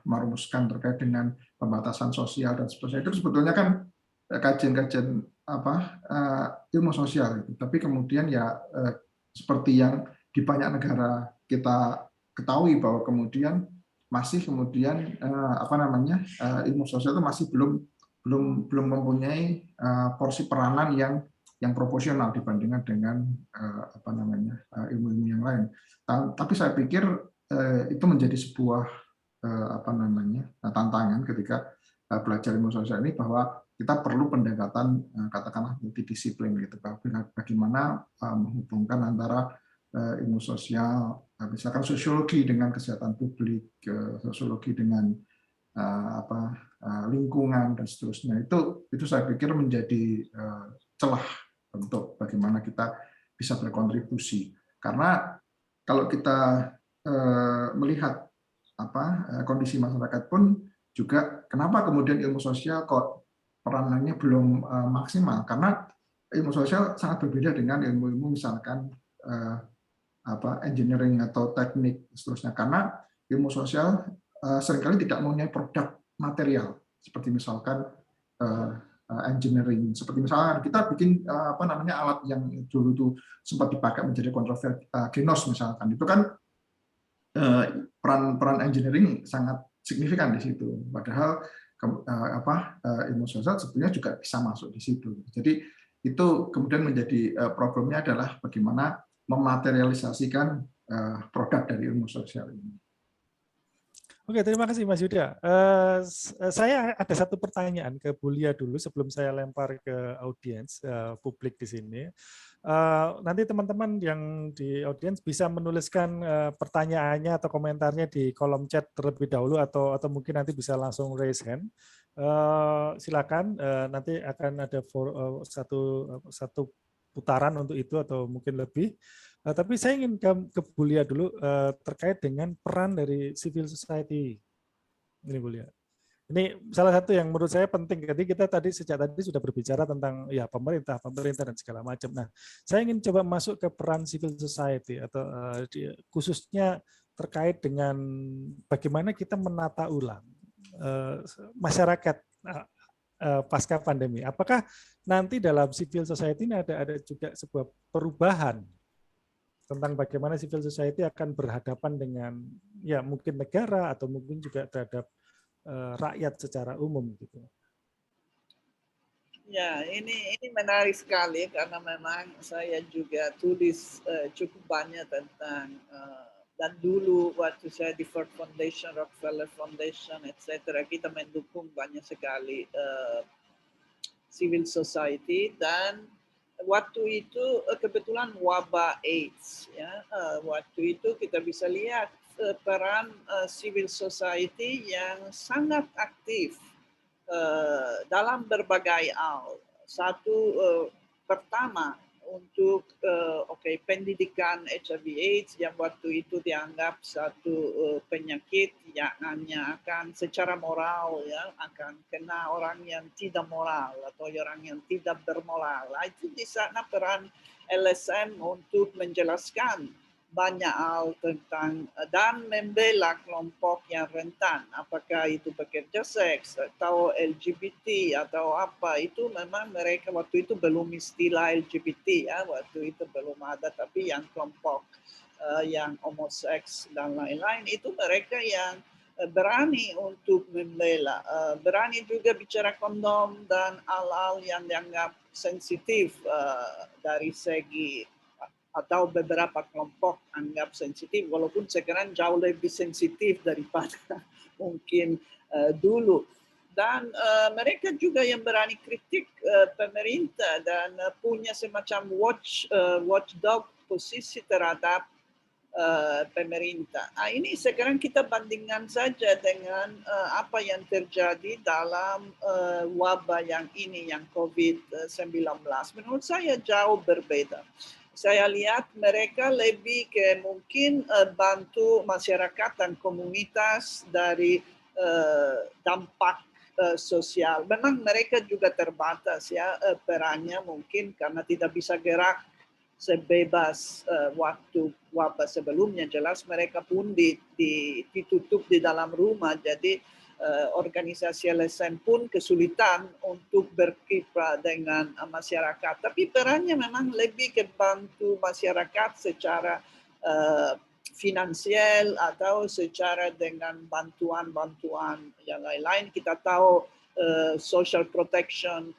merumuskan terkait dengan pembatasan sosial dan sebagainya. Itu sebetulnya kan kajian-kajian ilmu sosial itu. Tapi kemudian ya seperti yang di banyak negara kita ketahui bahwa kemudian masih kemudian ilmu sosial itu masih belum mempunyai porsi peranan yang proporsional dibandingkan dengan ilmu-ilmu yang lain. Tapi saya pikir itu menjadi sebuah tantangan ketika belajar ilmu sosial ini, bahwa kita perlu pendekatan katakanlah multidisiplin gitu, bagaimana menghubungkan antara ilmu sosial, misalkan sosiologi dengan kesehatan publik, sosiologi dengan lingkungan dan seterusnya. Itu saya pikir menjadi celah untuk bagaimana kita bisa berkontribusi. Karena kalau kita melihat kondisi masyarakat pun juga, kenapa kemudian ilmu sosial kok peranannya belum maksimal? Karena ilmu sosial sangat berbeda dengan ilmu-ilmu misalkan engineering atau teknik seterusnya. Karena ilmu sosial seringkali tidak mempunyai produk material, seperti misalkan engineering, seperti misalnya kita bikin alat yang dulu itu sempat dipakai menjadi kontroversi, Genos misalkan, itu kan peran engineering sangat signifikan di situ. Padahal ilmu sosial sebetulnya juga bisa masuk di situ. Jadi itu kemudian menjadi problemnya adalah bagaimana mematerialisasikan produk dari ilmu sosial ini. Oke, terima kasih Mas Yuda. Saya ada satu pertanyaan ke Bulia dulu sebelum saya lempar ke audiens publik di sini. Nanti teman-teman yang di audiens bisa menuliskan pertanyaannya atau komentarnya di kolom chat terlebih dahulu, atau mungkin nanti bisa langsung raise hand. Silakan, nanti akan ada satu putaran untuk itu atau mungkin lebih. Tapi saya ingin ke Bulia dulu terkait dengan peran dari civil society. Ini Bulia. Ini salah satu yang menurut saya penting. Jadi kita sejak tadi sudah berbicara tentang ya pemerintah dan segala macam. Nah, saya ingin coba masuk ke peran civil society atau khususnya terkait dengan bagaimana kita menata ulang masyarakat pasca pandemi. Apakah nanti dalam civil society ini ada juga sebuah perubahan tentang bagaimana civil society akan berhadapan dengan ya mungkin negara atau mungkin juga terhadap rakyat secara umum gitu. Ya, ini menarik sekali karena memang saya juga tulis cukup banyak tentang dan dulu waktu saya di Ford Foundation, Rockefeller Foundation, etc. kita mendukung banyak sekali civil society, dan waktu itu kebetulan wabah AIDS, ya. Waktu itu kita bisa lihat peran civil society yang sangat aktif dalam berbagai hal. Satu, pertama untuk pendidikan HIV/AIDS yang waktu itu dianggap satu penyakit yang hanya akan secara moral ya akan kena orang yang tidak moral atau orang yang tidak bermoral. Itu di sana peran LSM untuk menjelaskan banyak hal tentang dan membela kelompok yang rentan, apakah itu pekerja seks atau LGBT atau apa, itu memang mereka waktu itu belum istilah LGBT ya, waktu itu belum ada, tapi yang kelompok yang homoseks dan lain-lain itu mereka yang berani untuk membela, berani juga bicara kondom dan hal-hal yang dianggap sensitif dari segi atau beberapa kelompok anggap sensitif, walaupun sekarang jauh lebih sensitif daripada mungkin dulu. Dan mereka juga yang berani kritik pemerintah dan punya semacam watchdog posisi terhadap pemerintah. Ini sekarang kita bandingkan saja dengan apa yang terjadi dalam wabah yang ini, yang COVID-19. Menurut saya jauh berbeda. Saya lihat mereka lebih ke mungkin bantu masyarakat dan komunitas dari dampak sosial. Memang mereka juga terbatas ya perannya mungkin karena tidak bisa gerak sebebas waktu wabah sebelumnya. Jelas mereka pun ditutup di dalam rumah, jadi organisasi LSM pun kesulitan untuk berkiprah dengan masyarakat. Tapi perannya memang lebih ke bantu masyarakat secara finansial atau secara dengan bantuan-bantuan yang lain-lain. Kita tahu social protection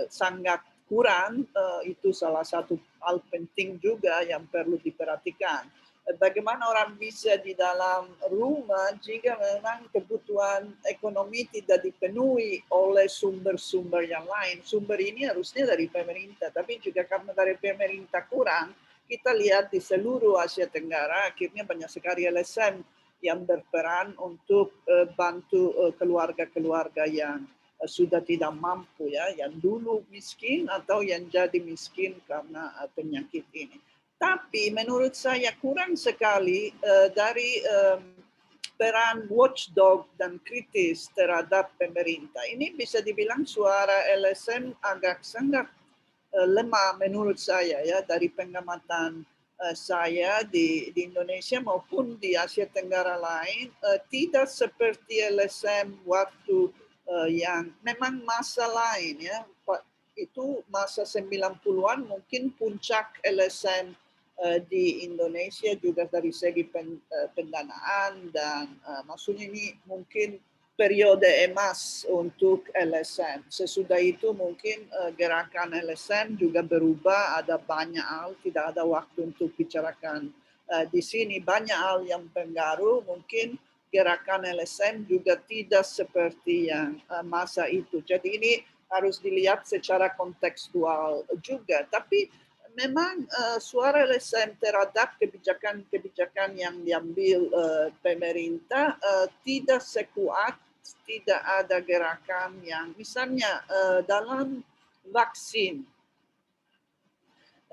sangat kurang, itu salah satu hal penting juga yang perlu diperhatikan. Bagaimana orang bisa di dalam rumah jika memang kebutuhan ekonomi tidak dipenuhi oleh sumber-sumber yang lain. Sumber ini harusnya dari pemerintah, tapi juga karena dari pemerintah kurang, kita lihat di seluruh Asia Tenggara akhirnya banyak sekali LSM yang berperan untuk bantu keluarga-keluarga yang sudah tidak mampu ya, yang dulu miskin atau yang jadi miskin karena penyakit ini. Tapi menurut saya kurang sekali dari peran watchdog dan kritis terhadap pemerintah. Ini bisa dibilang suara LSM agak sangat lemah menurut saya ya, dari pengamatan saya di Indonesia maupun di Asia Tenggara lain, tidak seperti LSM waktu yang memang masa lain ya, itu masa 90-an mungkin puncak LSM di Indonesia juga dari segi pendanaan dan maksudnya ini mungkin periode emas untuk LSM. Sesudah itu mungkin gerakan LSM juga berubah, ada banyak hal, tidak ada waktu untuk bicarakan di sini, banyak hal yang pengaruh, mungkin gerakan LSM juga tidak seperti yang masa itu. Jadi ini harus dilihat secara kontekstual juga, tapi memang suara LSM terhadap kebijakan-kebijakan yang diambil pemerintah tidak sekuat, tidak ada gerakan yang misalnya dalam vaksin.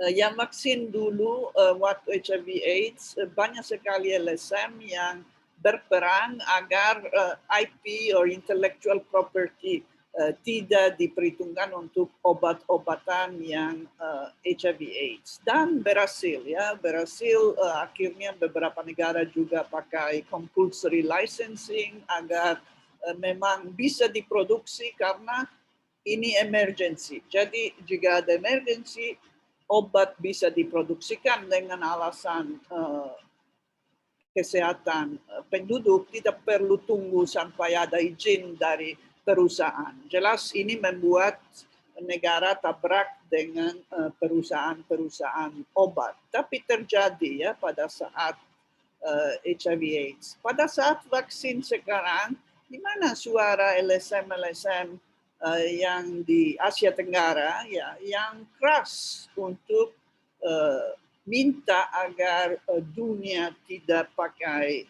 Yang vaksin dulu waktu HIV AIDS banyak sekali LSM yang berperan agar IP or intellectual property tidak diperhitungkan untuk obat-obatan yang HIV AIDS, dan berhasil ya, berhasil akhirnya beberapa negara juga pakai compulsory licensing agar memang bisa diproduksi karena ini emergency. Jadi jika ada emergency, obat bisa diproduksikan dengan alasan kesehatan penduduk, tidak perlu tunggu sampai ada izin dari perusahaan. Jelas ini membuat negara tabrak dengan perusahaan-perusahaan obat. Tapi terjadi ya pada saat HIV/AIDS. Pada saat vaksin sekarang, di mana suara LSM yang di Asia Tenggara ya, yang keras untuk minta agar dunia tidak pakai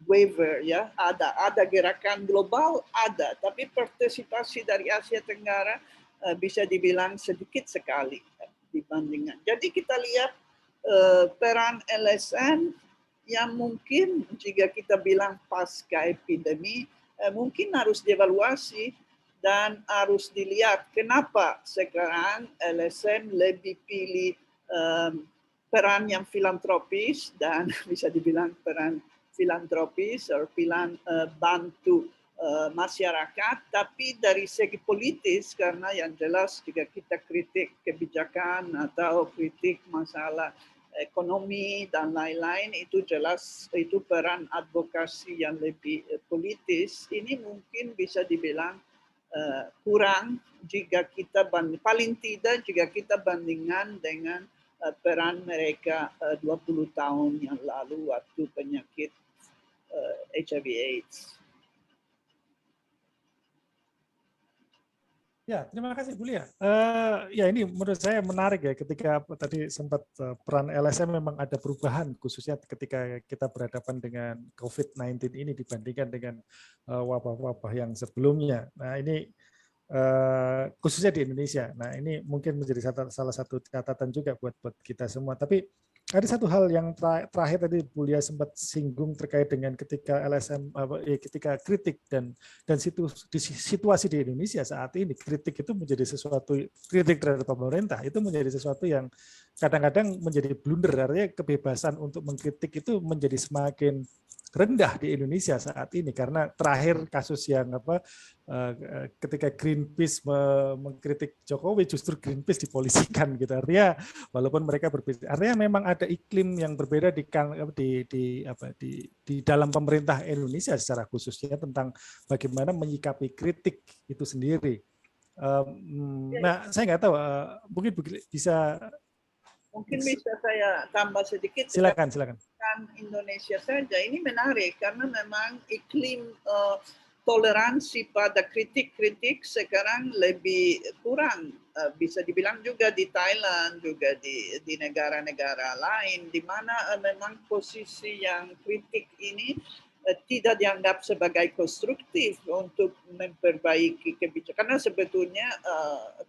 waiver ya, ada gerakan global ada, tapi partisipasi dari Asia Tenggara bisa dibilang sedikit sekali dibandingkan. Jadi kita lihat peran LSM yang mungkin jika kita bilang pasca epidemi mungkin harus dievaluasi dan harus dilihat kenapa sekarang LSM lebih pilih peran yang filantropis dan bisa dibilang peran filantropis atau bantu masyarakat, tapi dari segi politis karena yang jelas jika kita kritik kebijakan atau kritik masalah ekonomi dan lain-lain itu jelas itu peran advokasi yang lebih politis. Ini mungkin bisa dibilang kurang jika kita paling tidak jika kita bandingkan dengan peran mereka 20 tahun yang lalu waktu penyakit HIV/AIDS. Ya, terima kasih Bu Lia. Ya ini menurut saya menarik ya ketika tadi sempat peran LSM memang ada perubahan khususnya ketika kita berhadapan dengan COVID-19 ini dibandingkan dengan wabah-wabah yang sebelumnya. Nah ini khususnya di Indonesia. Nah ini mungkin menjadi salah satu catatan juga buat kita semua. Tapi ada satu hal yang terakhir tadi Bu Lia sempat singgung terkait dengan ketika LSM ketika kritik dan situasi di Indonesia saat ini kritik itu menjadi sesuatu kritik terhadap pemerintah itu menjadi sesuatu yang kadang-kadang menjadi blunder, artinya kebebasan untuk mengkritik itu menjadi semakin rendah di Indonesia saat ini karena terakhir kasus yang ketika Greenpeace mengkritik Jokowi justru Greenpeace dipolisikan gitu, artinya walaupun mereka berbeda, artinya memang ada iklim yang berbeda di dalam pemerintah Indonesia secara khususnya tentang bagaimana menyikapi kritik itu sendiri. Nah saya nggak tahu mungkin bisa saya tambah sedikit. Silakan. Indonesia saja ini menarik karena memang iklim toleransi pada kritik-kritik sekarang lebih kurang. Bisa dibilang juga di Thailand, juga di negara-negara lain, di mana memang posisi yang kritik ini tidak dianggap sebagai konstruktif untuk memperbaiki kebijakan. Karena sebetulnya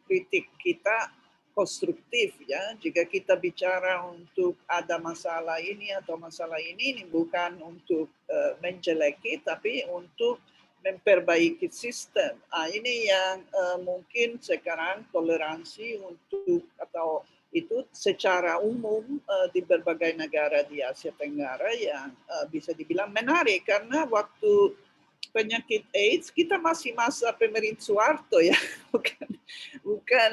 kritik kita konstruktif ya, jika kita bicara untuk ada masalah ini atau masalah ini bukan untuk menjeleki tapi untuk memperbaiki sistem. Ini yang mungkin sekarang toleransi untuk atau itu secara umum di berbagai negara di Asia Tenggara yang bisa dibilang menarik karena waktu penyakit AIDS kita masih masa pemerintah Soeharto ya, bukan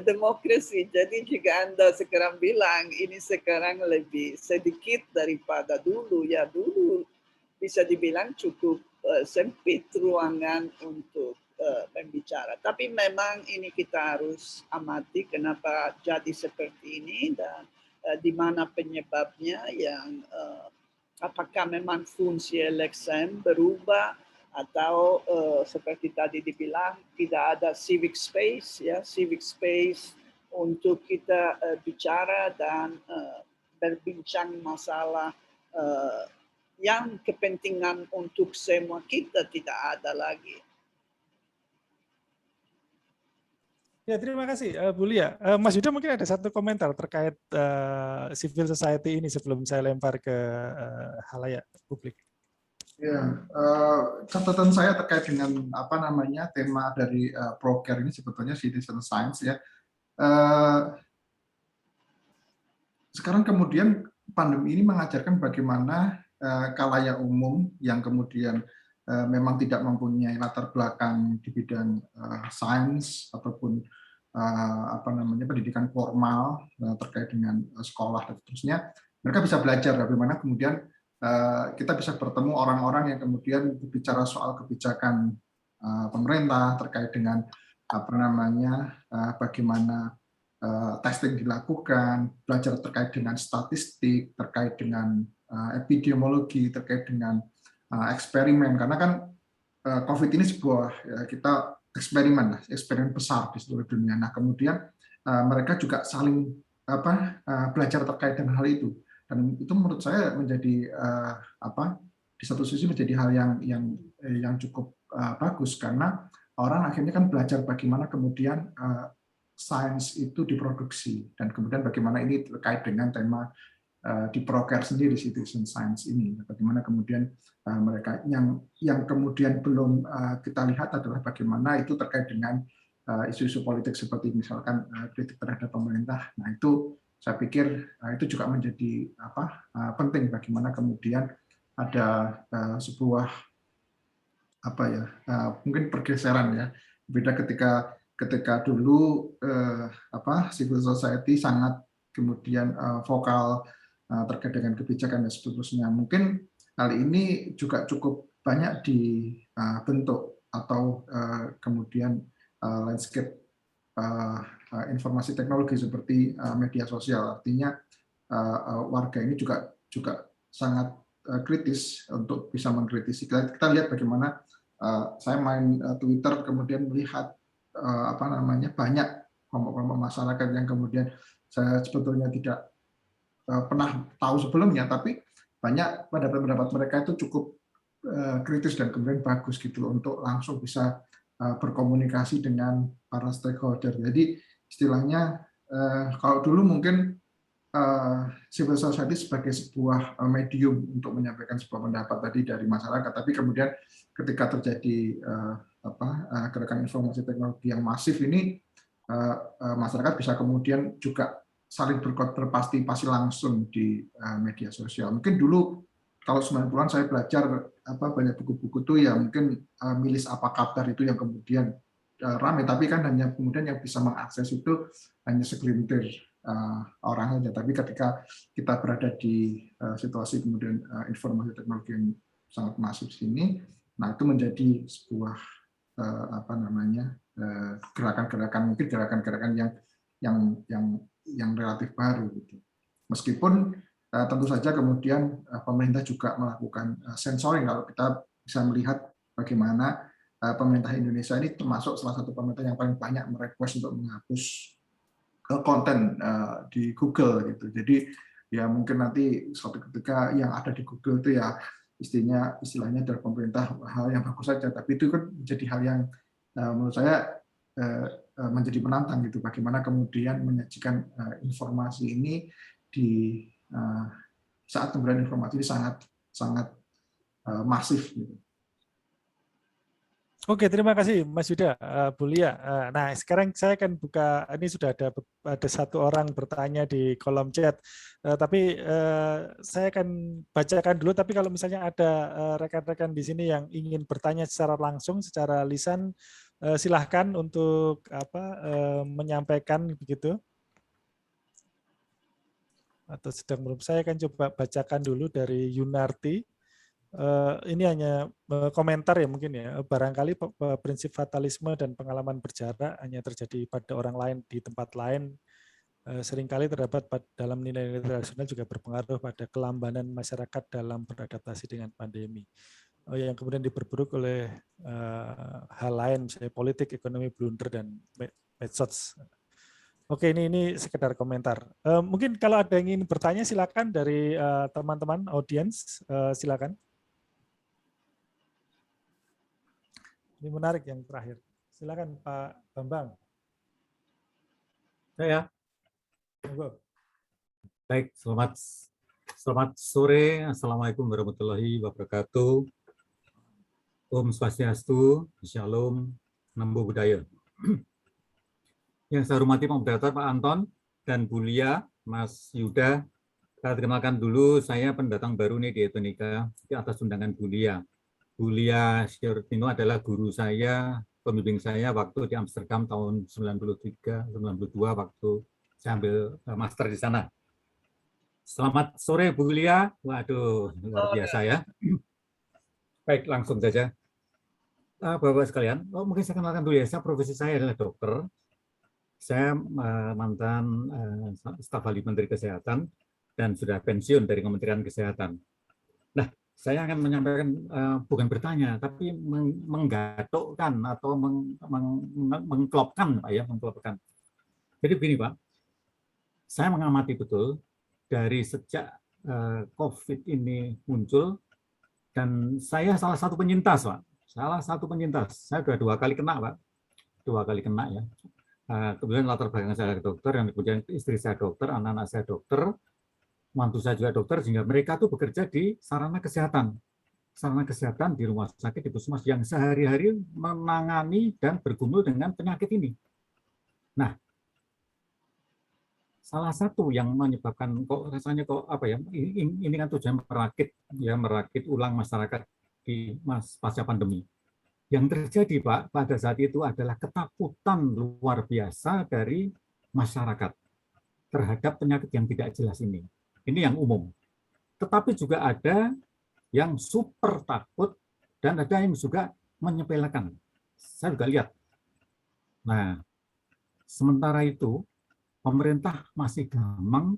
demokrasi. Jadi jika Anda sekarang bilang ini sekarang lebih sedikit daripada dulu, ya dulu bisa dibilang cukup sempit ruangan untuk membicara. Tapi memang ini kita harus amati kenapa jadi seperti ini dan di mana penyebabnya yang apakah memang fungsi LSM berubah atau seperti tadi dibilang tidak ada civic space ya, civic space untuk kita bicara dan berbincang masalah yang kepentingan untuk semua kita tidak ada lagi. Ya, terima kasih Bu Lia. Mas Yuda mungkin ada satu komentar terkait civil society ini sebelum saya lempar ke halayak publik. Ya, catatan saya terkait dengan tema dari ProCare ini sebetulnya citizen science ya. Sekarang kemudian pandemi ini mengajarkan bagaimana khalayak umum yang kemudian memang tidak mempunyai latar belakang di bidang sains ataupun pendidikan formal terkait dengan sekolah dan seterusnya, mereka bisa belajar bagaimana kemudian kita bisa bertemu orang-orang yang kemudian berbicara soal kebijakan pemerintah terkait dengan bagaimana testing dilakukan, belajar terkait dengan statistik, terkait dengan epidemiologi, terkait dengan eksperimen, karena kan COVID ini sebuah kita eksperimen besar di seluruh dunia. Nah kemudian mereka juga saling belajar terkait dengan hal itu. Dan itu menurut saya menjadi di satu sisi menjadi hal yang cukup bagus karena orang akhirnya kan belajar bagaimana kemudian sains itu diproduksi dan kemudian bagaimana ini terkait dengan tema di ProCare sendiri citizen science ini, bagaimana kemudian mereka yang kemudian belum kita lihat adalah bagaimana itu terkait dengan isu-isu politik seperti misalkan kritik terhadap pemerintah. Nah itu saya pikir itu juga menjadi penting bagaimana kemudian ada sebuah mungkin pergeseran ya. Beda ketika dulu civil society sangat kemudian vokal terkait dengan kebijakan dan seterusnya. Mungkin kali ini juga cukup banyak dibentuk atau kemudian landscape informasi teknologi seperti media sosial. Artinya warga ini juga sangat kritis untuk bisa mengkritisi. Kita lihat bagaimana saya main Twitter kemudian melihat banyak kelompok-kelompok masyarakat yang kemudian saya sebetulnya tidak pernah tahu sebelumnya, tapi banyak pendapat mereka itu cukup kritis dan kemudian bagus gitu untuk langsung bisa berkomunikasi dengan para stakeholder. Jadi istilahnya kalau dulu mungkin civil society sebagai sebuah medium untuk menyampaikan sebuah pendapat tadi dari masyarakat, tapi kemudian ketika terjadi gerakan informasi teknologi yang masif ini, masyarakat bisa kemudian juga saling berpartisipasi langsung di media sosial. Mungkin dulu kalau 90-an saya belajar banyak buku-buku tuh ya mungkin milis apa kabar itu yang kemudian ramai, tapi kan hanya kemudian yang bisa mengakses itu hanya segelintir orang saja. Tapi ketika kita berada di situasi kemudian informasi teknologi yang sangat masif sini, nah itu menjadi sebuah gerakan-gerakan mungkin gerakan-gerakan yang relatif baru gitu. Meskipun tentu saja kemudian pemerintah juga melakukan sensoring. Kalau kita bisa melihat bagaimana pemerintah Indonesia ini termasuk salah satu pemerintah yang paling banyak merequest untuk menghapus konten di Google gitu. Jadi ya mungkin nanti suatu ketika yang ada di Google itu ya istilahnya dari pemerintah hal yang bagus saja, tapi itu kan menjadi hal yang menurut saya menjadi menantang gitu. Bagaimana kemudian menyajikan informasi ini di saat kemudian informasi ini sangat masif gitu. Oke, terima kasih Mas Yuda, Bu Lia. Nah, sekarang saya akan buka, ini sudah ada satu orang bertanya di kolom chat, tapi saya akan bacakan dulu, tapi kalau misalnya ada rekan-rekan di sini yang ingin bertanya secara langsung, secara lisan, silahkan untuk menyampaikan begitu. Atau sedang belum, saya akan coba bacakan dulu dari Yunarti. Ini hanya komentar ya mungkin ya, barangkali prinsip fatalisme dan pengalaman berjarak hanya terjadi pada orang lain di tempat lain, seringkali terdapat dalam nilai-nilai tradisional juga berpengaruh pada kelambanan masyarakat dalam beradaptasi dengan pandemi, yang kemudian diperburuk oleh hal lain, misalnya politik, ekonomi, blunder, dan medsos. Oke, ini sekedar komentar. Mungkin kalau ada yang ingin bertanya silakan dari teman-teman audiens, silakan. Ini menarik yang terakhir. Silakan Pak Bambang. Saya. Baik, selamat sore. Assalamualaikum warahmatullahi wabarakatuh. Om Swastiastu, Shalom, Namo Buddhaya. Yang saya hormati Pak Moderator, Pak Anton, dan Bu Lia, Mas Yuda. Saya kenalkan dulu, saya pendatang baru nih di Etonika, di atas undangan Bu Lia. Bu Lia Syiortino adalah guru saya, pembimbing saya waktu di Amsterdam tahun 93-92 waktu saya ambil master di sana. Selamat sore Bu Lia. Waduh, luar biasa ya. Baik, langsung saja. Bapak sekalian, mungkin saya kenalkan dulu ya, profesi saya adalah dokter. Saya mantan staf ahli Menteri Kesehatan dan sudah pensiun dari Kementerian Kesehatan. Nah, saya akan menyampaikan bukan bertanya, tapi menggatukkan atau mengklopkan, Pak ya, mengklopkan. Jadi begini, Pak, saya mengamati betul dari sejak COVID ini muncul, dan saya salah satu penyintas, Pak. Salah satu penyintas. Saya sudah 2 kali kena, Pak. 2 kali kena ya. Kemudian latar belakang saya dokter, dan kemudian istri saya dokter, anak-anak saya dokter, mantu saya juga dokter, sehingga mereka tuh bekerja di sarana kesehatan di rumah sakit, di puskesmas yang sehari-hari menangani dan bergumul dengan penyakit ini. Nah, salah satu yang menyebabkan kok rasanya kok apa ya, ini kan tujuan merakit ulang masyarakat di pasca pandemi. Yang terjadi Pak pada saat itu adalah ketakutan luar biasa dari masyarakat terhadap penyakit yang tidak jelas ini. Ini yang umum. Tetapi juga ada yang super takut dan ada yang juga menyepelekan. Saya juga lihat. Nah, sementara itu pemerintah masih gampang,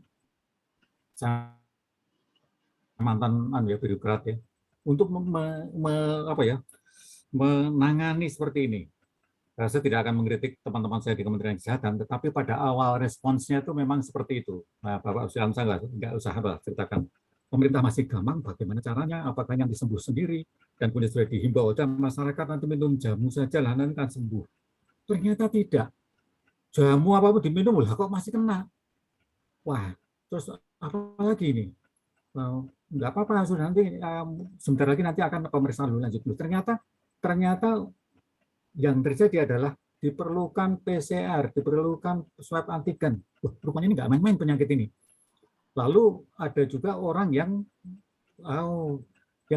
mantan birokrat ya, untuk menangani seperti ini. Saya tidak akan mengkritik teman-teman saya di Kementerian Kesehatan, tetapi pada awal responsnya itu memang seperti itu. Nah, Bapak Usman saya nggak usah ceritakan. Pemerintah masih gampang, bagaimana caranya, apakah yang disembuh sendiri, dan kemudian sudah dihimbau, dan masyarakat nanti minum jamu saja lah, nanti kan sembuh. Ternyata tidak. Jamu apapun diminum, lah kok masih kena. Wah, terus apa lagi ini? Nggak apa-apa, sudah nanti sebentar lagi nanti akan pemeriksaan lebih lanjut. Ternyata yang terjadi adalah diperlukan PCR, diperlukan swab antigen. Rupanya ini nggak main-main penyakit ini. Lalu ada juga orang yang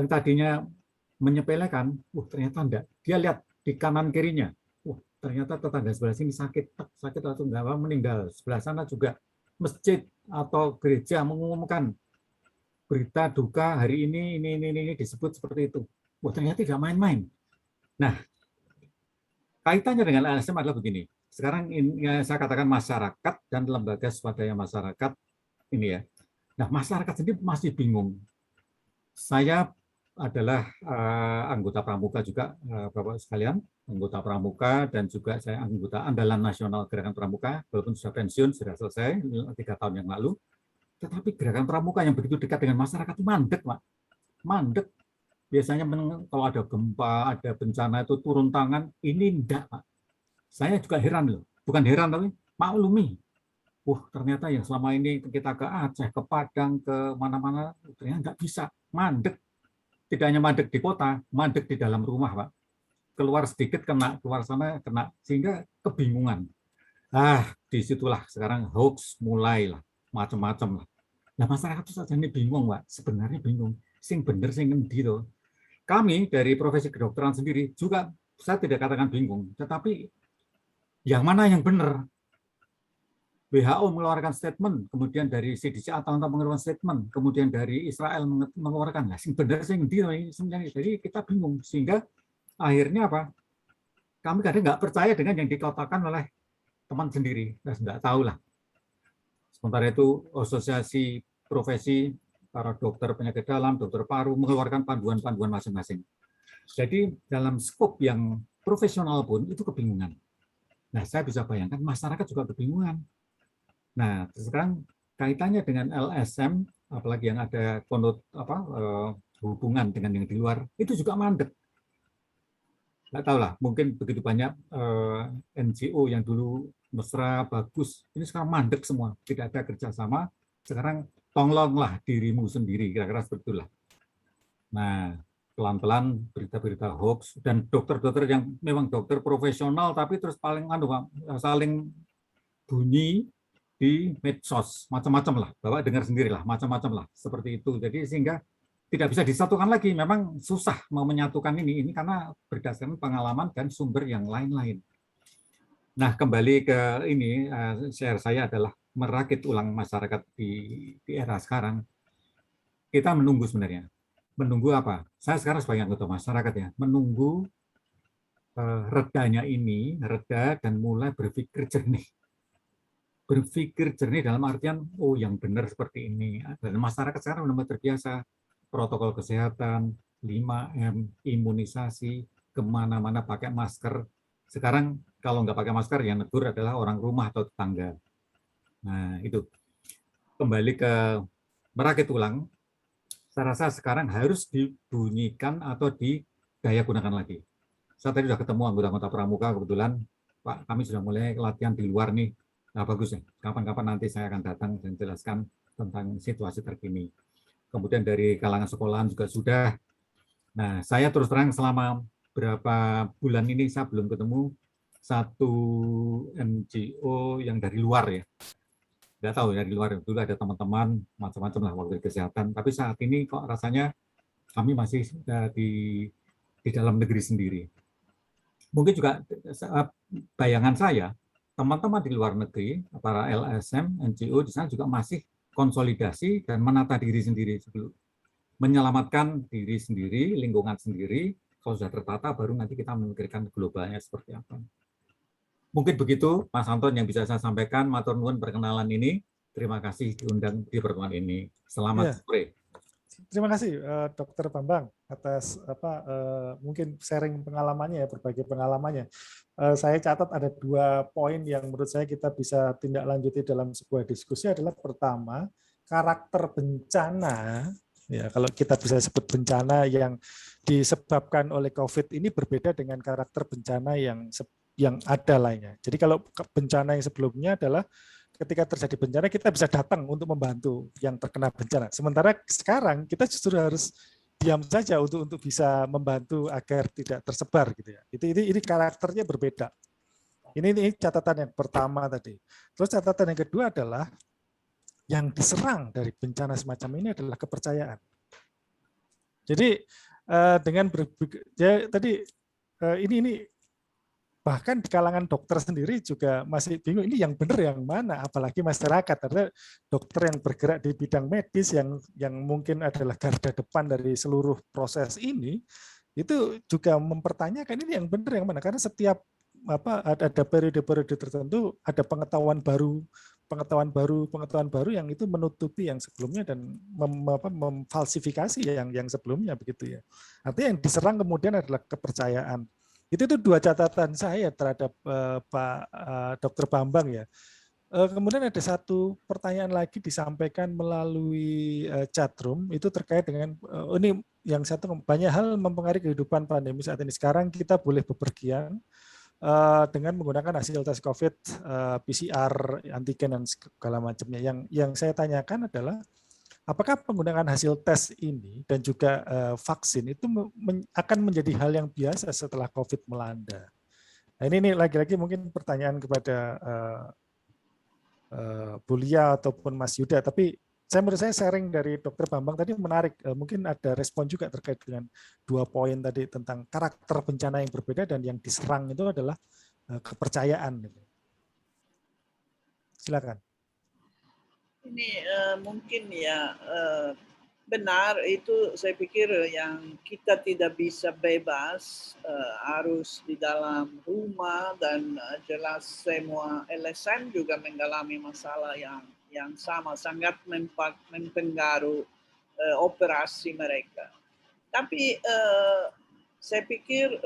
tadinya menyepelekan, ternyata enggak. Dia lihat di kanan kirinya, ternyata tetangga sebelah sini sakit atau enggak meninggal. Sebelah sana juga masjid atau gereja mengumumkan berita duka hari ini disebut seperti itu. Ternyata tidak main-main. Nah, kaitannya dengan LSM adalah begini. Sekarang ini saya katakan masyarakat dan lembaga swadaya masyarakat ini ya. Nah, masyarakat sendiri masih bingung. Saya adalah anggota pramuka juga, Bapak sekalian, anggota pramuka dan juga saya anggota andalan nasional Gerakan Pramuka, walaupun sudah pensiun, sudah selesai 3 tahun yang lalu. Tetapi Gerakan Pramuka yang begitu dekat dengan masyarakat itu mandek, Pak. Mandek. Biasanya kalau ada gempa, ada bencana itu turun tangan, ini enggak, Pak. Saya juga heran loh. Bukan heran, tapi maklumi. Ternyata yang selama ini kita ke Aceh, ke Padang, ke mana-mana, ternyata enggak bisa. Mandek. Tidak hanya mandek di kota, mandek di dalam rumah, Pak. Keluar sedikit kena, keluar sana kena. Sehingga kebingungan. Disitulah sekarang hoax mulailah. Macam-macam lah. Nah, masyarakat itu saja ini bingung, Pak. Sebenarnya bingung. Sing bener, sing ngendi to. Kami dari profesi kedokteran sendiri juga, saya tidak katakan bingung, tetapi yang mana yang benar? WHO mengeluarkan statement, kemudian dari CDC Atlanta mengeluarkan statement, kemudian dari Israel mengeluarkan, sing benar, sing ngendi sebenarnya. Jadi kita bingung, sehingga akhirnya apa? Kami kadang nggak percaya dengan yang dikatakan oleh teman sendiri, nggak tahu lah. Sementara itu asosiasi profesi para dokter penyakit dalam, dokter paru mengeluarkan panduan-panduan masing-masing. Jadi dalam skop yang profesional pun itu kebingungan. Nah, saya bisa bayangkan masyarakat juga kebingungan. Nah, sekarang kaitannya dengan LSM, apalagi yang ada hubungan dengan yang di luar, itu juga mandek. Nggak tahu lah, mungkin begitu banyak NGO yang dulu mesra, bagus, ini sekarang mandek semua, tidak ada kerjasama. Sekarang tolonglah dirimu sendiri, kira-kira seperti itulah. Nah, pelan-pelan berita-berita hoax dan dokter-dokter yang memang dokter profesional tapi terus saling bunyi di medsos, macam-macam lah. Bapak dengar sendirilah, macam-macam lah seperti itu. Jadi sehingga tidak bisa disatukan lagi. Memang susah mau menyatukan ini karena berdasarkan pengalaman dan sumber yang lain-lain. Nah, kembali ke ini, share saya adalah merakit ulang masyarakat di era sekarang. Kita menunggu sebenarnya. Menunggu apa? Saya sekarang sebagai anggota masyarakat ya, menunggu redanya ini, reda dan mulai berpikir jernih. Berpikir jernih dalam artian, yang benar seperti ini. Dan masyarakat sekarang sudah terbiasa protokol kesehatan, 5M, imunisasi, kemana-mana pakai masker. Sekarang kalau nggak pakai masker, yang negur adalah orang rumah atau tetangga. Nah, itu. Kembali ke merakit ulang, saya rasa sekarang harus dibunyikan atau didaya gunakan lagi. Saya tadi sudah ketemu anggota-anggota pramuka, kebetulan, Pak, kami sudah mulai latihan di luar nih. Nah, bagus ya, kapan-kapan nanti saya akan datang dan jelaskan tentang situasi terkini. Kemudian dari kalangan sekolahan juga sudah. Nah, saya terus terang selama berapa bulan ini saya belum ketemu satu NGO yang dari luar ya. nggak tahu ya di luar dulu ada teman-teman macam-macam lah waktu kesehatan, tapi saat ini kok rasanya kami masih di dalam negeri sendiri. Mungkin juga bayangan saya, teman-teman di luar negeri, para LSM, NGO di sana juga masih konsolidasi dan menata diri sendiri sebelum menyelamatkan diri sendiri, lingkungan sendiri. Kalau sudah tertata, baru nanti kita memikirkan globalnya seperti apa. Mungkin begitu, Mas Anton yang bisa saya sampaikan. Matur nuwun perkenalan ini. Terima kasih diundang di pertemuan ini. Selamat sore. Terima kasih Dr. Bambang atas mungkin sharing pengalamannya ya, berbagi pengalamannya. Saya catat ada 2 poin yang menurut saya kita bisa tindak lanjuti dalam sebuah diskusi adalah pertama, karakter bencana. Ya, kalau kita bisa sebut bencana yang disebabkan oleh COVID ini berbeda dengan karakter bencana yang ada lainnya. Jadi kalau bencana yang sebelumnya adalah ketika terjadi bencana kita bisa datang untuk membantu yang terkena bencana. Sementara sekarang kita justru harus diam saja untuk bisa membantu agar tidak tersebar gitu ya. Ini karakternya berbeda. Ini catatan yang pertama tadi. Terus catatan yang kedua adalah yang diserang dari bencana semacam ini adalah kepercayaan. Jadi dengan ini bahkan di kalangan dokter sendiri juga masih bingung ini yang benar yang mana, apalagi masyarakat. Karena dokter yang bergerak di bidang medis yang mungkin adalah garda depan dari seluruh proses ini, itu juga mempertanyakan ini yang benar yang mana, karena setiap ada periode-periode tertentu ada pengetahuan baru yang itu menutupi yang sebelumnya dan memfalsifikasi yang sebelumnya begitu ya. Artinya yang diserang kemudian adalah kepercayaan. Itu 2 catatan saya terhadap Pak Dr. Bambang ya. Kemudian ada 1 pertanyaan lagi disampaikan melalui chatroom, itu terkait dengan ini yang satu, banyak hal mempengaruhi kehidupan pandemi saat ini. Sekarang kita boleh bepergian dengan menggunakan hasil tes COVID, PCR, antigen dan segala macamnya. Yang saya tanyakan adalah apakah penggunaan hasil tes ini dan juga vaksin itu akan menjadi hal yang biasa setelah COVID melanda? Nah, ini lagi-lagi mungkin pertanyaan kepada Bu Lia ataupun Mas Yuda, tapi menurut saya sharing dari Dr. Bambang tadi menarik. Mungkin ada respon juga terkait dengan 2 poin tadi tentang karakter bencana yang berbeda dan yang diserang itu adalah kepercayaan. Silakan. Ini mungkin ya benar, itu saya pikir yang kita tidak bisa bebas, harus di dalam rumah, dan jelas semua LSM juga mengalami masalah yang sama, sangat mempengaruhi operasi mereka. Tapi saya pikir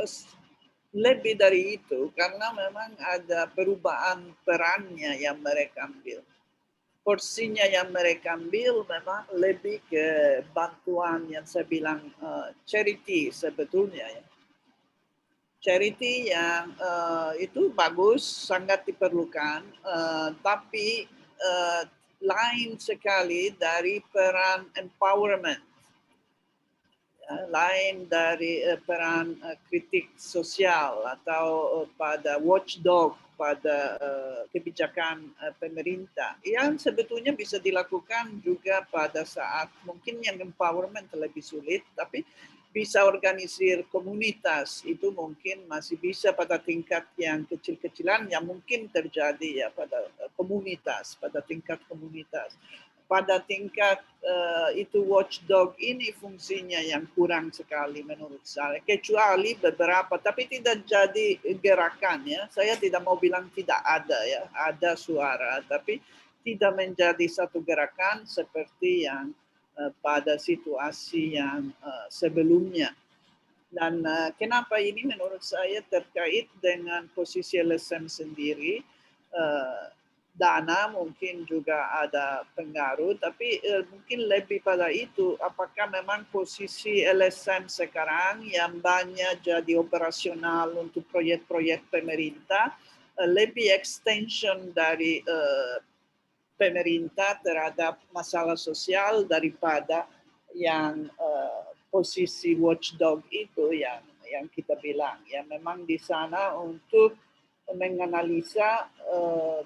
lebih dari itu, karena memang ada perubahan perannya yang mereka ambil. Porsinya yang mereka ambil memang lebih ke bantuan yang saya bilang charity sebetulnya ya. Charity yang itu bagus, sangat diperlukan, tapi lain sekali dari peran empowerment, lain dari peran kritik sosial atau pada watchdog pada kebijakan pemerintah yang sebetulnya bisa dilakukan juga pada saat mungkin yang empowerment lebih sulit, tapi bisa organisir komunitas itu mungkin masih bisa pada tingkat yang kecil-kecilan yang mungkin terjadi ya pada komunitas, pada tingkat komunitas. Pada tingkat itu watchdog ini fungsinya yang kurang sekali menurut saya, kecuali beberapa, tapi tidak jadi gerakan ya. Saya tidak mau bilang tidak ada ya, ada suara, tapi tidak menjadi satu gerakan seperti yang pada situasi yang sebelumnya. Dan kenapa ini menurut saya terkait dengan posisi LSM sendiri. Dana mungkin juga ada pengaruh, tapi mungkin lebih pada itu, apakah memang posisi LSM sekarang yang banyak jadi operasional untuk proyek-proyek pemerintah, lebih extension dari pemerintah terhadap masalah sosial daripada yang posisi watchdog itu yang kita bilang. Ya memang di sana untuk menganalisa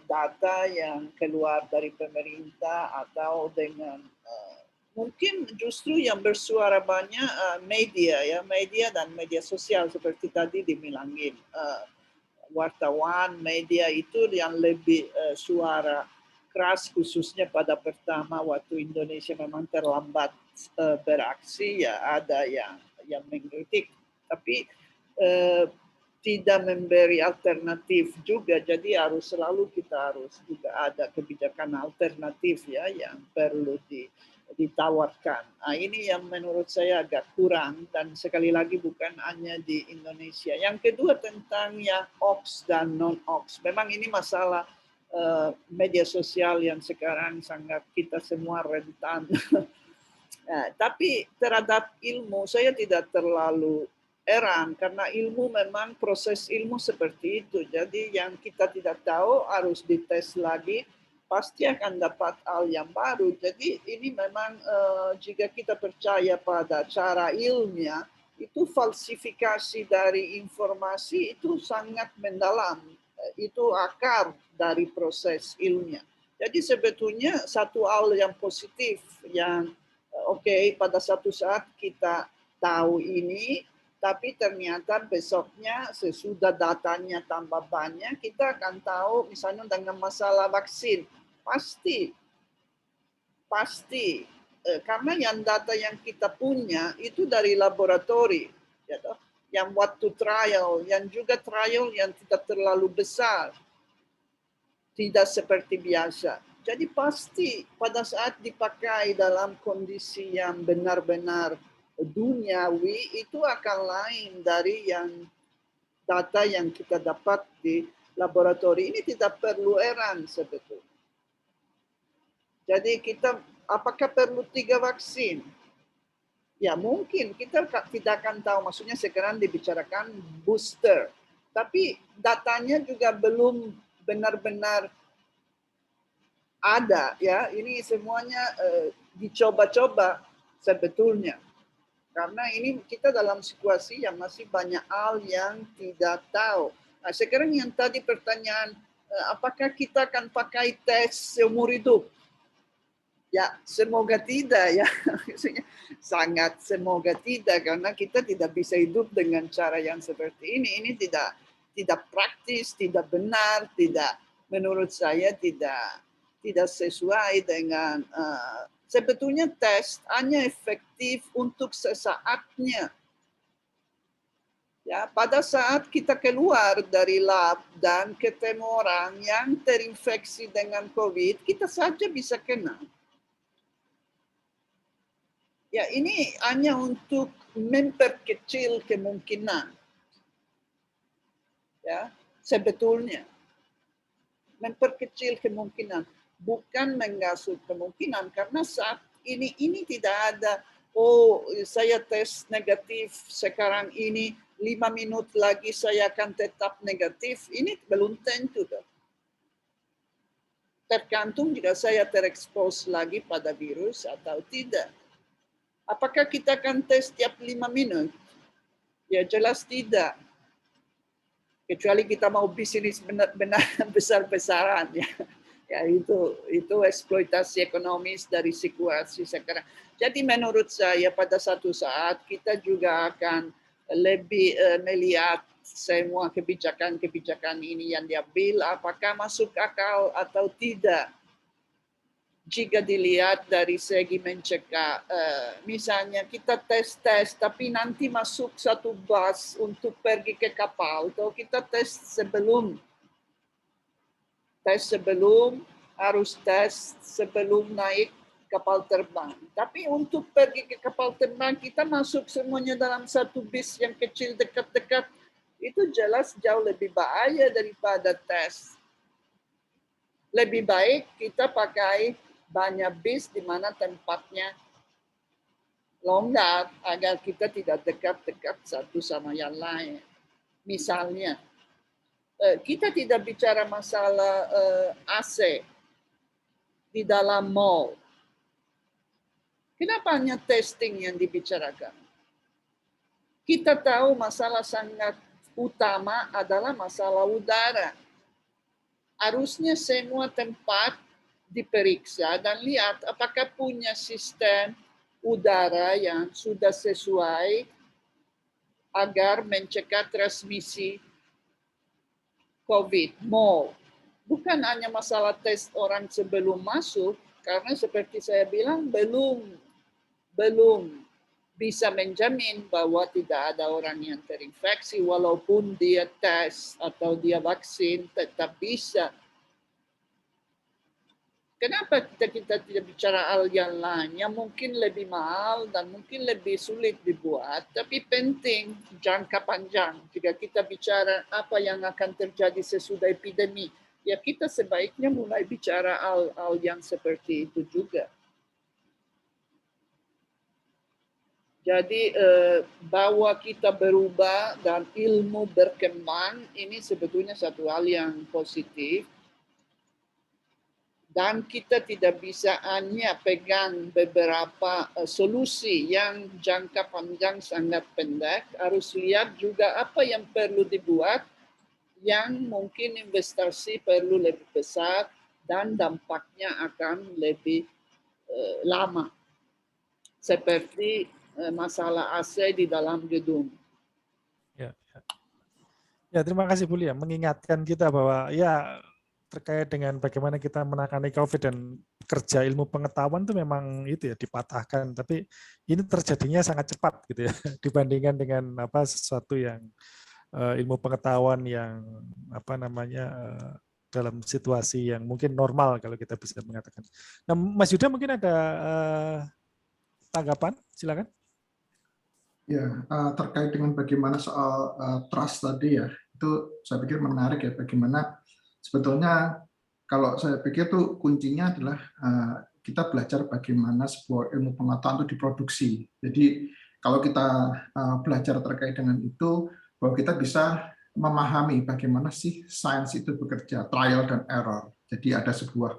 data yang keluar dari pemerintah atau dengan mungkin justru yang bersuara banyak media ya, media dan media sosial seperti tadi dibilangin. Wartawan, media itu yang lebih suara keras khususnya pada pertama waktu Indonesia memang terlambat beraksi ya ada yang mengkritik tapi tidak memberi alternatif juga jadi selalu kita harus juga ada kebijakan alternatif ya yang perlu ditawarkan. Nah, ini yang menurut saya agak kurang dan sekali lagi bukan hanya di Indonesia. Yang kedua tentang yang hoax dan non-hoax. Memang ini masalah media sosial yang sekarang sangat kita semua rentan. Nah, tapi terhadap ilmu saya tidak terlalu heran karena ilmu memang proses ilmu seperti itu. Jadi yang kita tidak tahu harus dites lagi. Pasti akan dapat hal yang baru. Jadi ini memang jika kita percaya pada cara ilmiah, itu falsifikasi dari informasi itu sangat mendalam. Itu akar dari proses ilmiah. Jadi sebetulnya satu hal yang positif yang pada satu saat kita tahu ini, tapi ternyata besoknya sesudah datanya tambah banyak, kita akan tahu misalnya dengan masalah vaksin. Pasti karena yang data yang kita punya itu dari laboratori, ya toh? Yang waktu trial, yang juga trial yang tidak terlalu besar, tidak seperti biasa. Jadi pasti pada saat dipakai dalam kondisi yang benar-benar duniawi itu akan lain dari yang data yang kita dapat di laboratori. Ini tidak perlu heran sebetulnya. Jadi kita apakah perlu 3 vaksin? Ya mungkin kita tidak akan tahu. Maksudnya sekarang dibicarakan booster. Tapi datanya juga belum benar-benar ada ya. Ini semuanya dicoba-coba sebetulnya. Karena ini kita dalam situasi yang masih banyak hal yang tidak tahu. Nah, sekarang yang tadi pertanyaan, apakah kita akan pakai tes seumur hidup? Ya, semoga tidak ya. Sangat semoga tidak karena kita tidak bisa hidup dengan cara yang seperti ini. Ini tidak praktis, tidak benar, tidak menurut saya tidak sesuai dengan sebetulnya tes hanya efektif untuk sesaatnya. Ya, pada saat kita keluar dari lab dan ketemu orang yang terinfeksi dengan COVID, kita saja bisa kena. Ya, ini hanya untuk memperkecil kemungkinan. Ya, sebetulnya memperkecil kemungkinan, bukan mengasuh kemungkinan karena saat ini tidak ada saya tes negatif sekarang ini 5 menit lagi saya akan tetap negatif. Ini belum tentu. Tergantung jika saya terekspos lagi pada virus atau tidak. Apakah kita akan tes tiap 5 menit? Ya jelas tidak. Kecuali kita mau bisnis benar-benar besar-besaran ya. Ya itu eksploitasi ekonomis dari situasi sekarang. Jadi menurut saya pada satu saat kita juga akan lebih melihat semua kebijakan-kebijakan ini yang diambil apakah masuk akal atau tidak. Jika dilihat dari segi mencegah, misalnya kita tes tapi nanti masuk satu bus untuk pergi ke kapal, atau kita tes sebelum harus tes sebelum naik kapal terbang. Tapi untuk pergi ke kapal terbang kita masuk semuanya dalam satu bis yang kecil dekat-dekat, itu jelas jauh lebih bahaya daripada tes. Lebih baik kita pakai banyak bis di mana tempatnya longgar agar kita tidak dekat-dekat satu sama yang lain. Misalnya, kita tidak bicara masalah AC di dalam mall. Kenapa hanya testing yang dibicarakan? Kita tahu masalah sangat utama adalah masalah udara. Harusnya semua tempat diperiksa dan lihat apakah punya sistem udara yang sudah sesuai agar mencegah transmisi COVID. Bukan hanya masalah tes orang sebelum masuk, karena seperti saya bilang belum bisa menjamin bahwa tidak ada orang yang terinfeksi walaupun dia tes atau dia vaksin tetap bisa. Kenapa kita tidak bicara hal yang lain yang mungkin lebih mahal dan mungkin lebih sulit dibuat, tapi penting jangka panjang. Jika kita bicara apa yang akan terjadi sesudah epidemi, ya kita sebaiknya mulai bicara hal yang seperti itu juga. Jadi bahwa kita berubah dan ilmu berkembang ini sebetulnya satu hal yang positif. Dan kita tidak bisa hanya pegang beberapa solusi yang jangka panjang sangat pendek. Harus lihat juga apa yang perlu dibuat, yang mungkin investasi perlu lebih besar dan dampaknya akan lebih lama. Seperti masalah AC di dalam gedung. Ya, terima kasih Bu Lia mengingatkan kita bahwa ya terkait dengan bagaimana kita menangani COVID dan kerja ilmu pengetahuan itu memang itu ya dipatahkan, tapi ini terjadinya sangat cepat gitu ya dibandingkan dengan sesuatu yang ilmu pengetahuan yang dalam situasi yang mungkin normal kalau kita bisa mengatakan. Nah, Mas Yuda mungkin ada tanggapan, silakan. Ya, terkait dengan bagaimana soal trust tadi ya, itu saya pikir menarik ya, bagaimana sebetulnya kalau saya pikir tuh kuncinya adalah kita belajar bagaimana sebuah ilmu pengetahuan itu diproduksi. Jadi kalau kita belajar terkait dengan itu, bahwa kita bisa memahami bagaimana sih sains itu bekerja, trial dan error. Jadi ada sebuah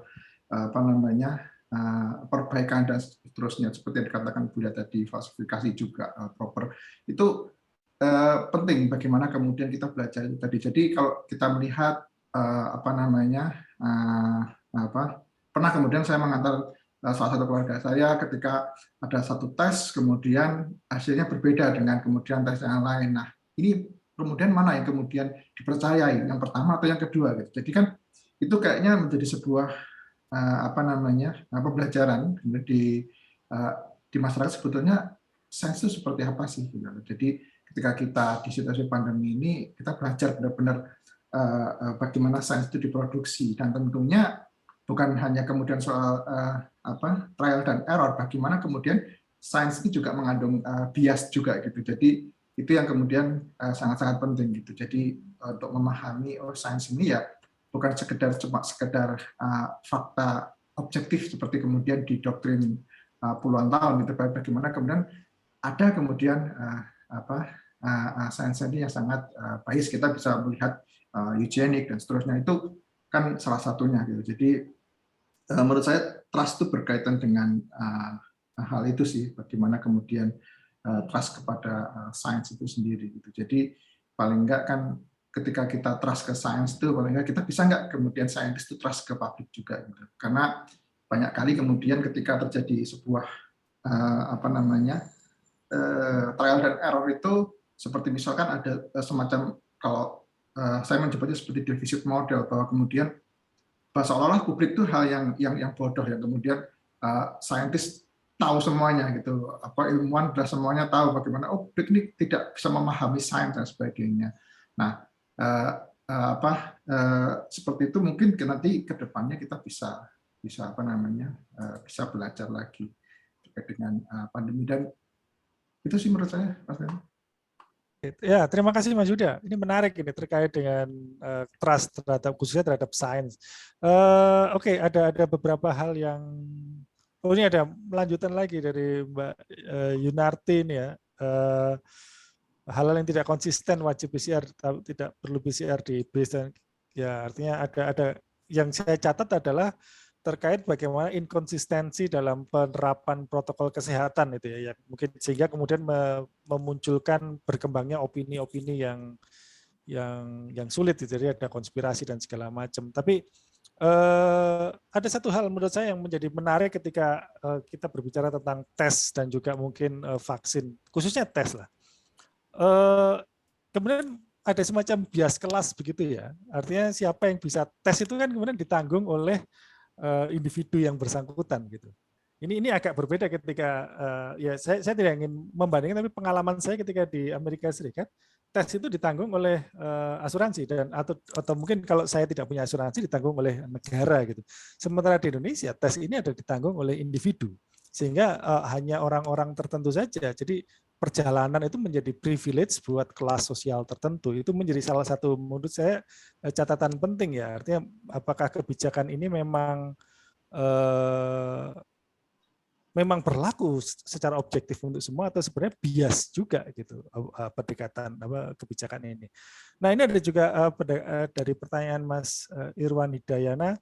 perbaikan dan seterusnya, seperti yang dikatakan Bu Lia tadi, falsifikasi juga proper. Itu penting bagaimana kemudian kita belajar itu tadi. Jadi kalau kita melihat pernah kemudian saya mengantar salah satu keluarga saya ketika ada satu tes, kemudian hasilnya berbeda dengan kemudian tes yang lain. Nah, ini kemudian mana yang kemudian dipercayai, yang pertama atau yang kedua gitu. Jadi kan itu kayaknya menjadi sebuah pembelajaran di masyarakat sebetulnya sains itu seperti apa sih. Jadi ketika kita di situasi pandemi ini kita belajar benar-benar bagaimana sains itu diproduksi, dan tentunya bukan hanya kemudian soal trial dan error, bagaimana kemudian sains ini juga mengandung bias juga gitu. Jadi itu yang kemudian sangat-sangat penting gitu. Jadi untuk memahami sains ini ya bukan cuma sekedar fakta objektif seperti kemudian di doktrin puluhan tahun gitu, bagaimana kemudian ada kemudian sains ini yang sangat bias, kita bisa melihat eugenik dan seterusnya, itu kan salah satunya gitu. Jadi menurut saya trust itu berkaitan dengan hal itu sih, bagaimana kemudian trust kepada sains itu sendiri gitu. Jadi paling enggak kan ketika kita trust ke sains itu, paling enggak kita bisa enggak kemudian saintis itu trust ke publik juga gitu. Karena banyak kali kemudian ketika terjadi sebuah trial dan error itu, seperti misalkan ada semacam, kalau saya menyebutnya seperti defisit model, bahwa kemudian seolah-olah publik itu hal yang bodoh, yang kemudian saintis tahu semuanya gitu, ilmuwan sudah semuanya tahu, bagaimana publik ini tidak bisa memahami sains dan sebagainya. Nah, seperti itu mungkin nanti ke depannya kita bisa belajar lagi terkait dengan pandemi, dan itu sih menurut saya, Mas Ben. Ya, terima kasih Mas Yuda. Ini menarik ini terkait dengan trust khususnya terhadap sains. Oke, ada beberapa hal yang ini ada melanjutan lagi dari Mbak Yunarti ini ya. Hal-hal yang tidak konsisten wajib PCR, tidak perlu PCR di base, dan ya artinya ada yang saya catat adalah terkait bagaimana inkonsistensi dalam penerapan protokol kesehatan itu ya, mungkin sehingga kemudian memunculkan berkembangnya opini-opini yang yang sulit, jadi ada konspirasi dan segala macam. Tapi ada satu hal menurut saya yang menjadi menarik ketika kita berbicara tentang tes dan juga mungkin vaksin, khususnya tes lah. Kemudian ada semacam bias kelas begitu ya. Artinya siapa yang bisa tes itu kan kemudian ditanggung oleh individu yang bersangkutan gitu. Ini agak berbeda ketika ya saya tidak ingin membandingkan, tapi pengalaman saya ketika di Amerika Serikat, tes itu ditanggung oleh asuransi dan atau mungkin kalau saya tidak punya asuransi ditanggung oleh negara gitu. Sementara di Indonesia tes ini ada ditanggung oleh individu, sehingga hanya orang-orang tertentu saja. Jadi perjalanan itu menjadi privilege buat kelas sosial tertentu. Itu menjadi salah satu menurut saya catatan penting ya. Artinya apakah kebijakan ini memang berlaku secara objektif untuk semua atau sebenarnya bias juga gitu pendekatan kebijakan ini. Nah, ini ada juga dari pertanyaan Mas Irwan Hidayana,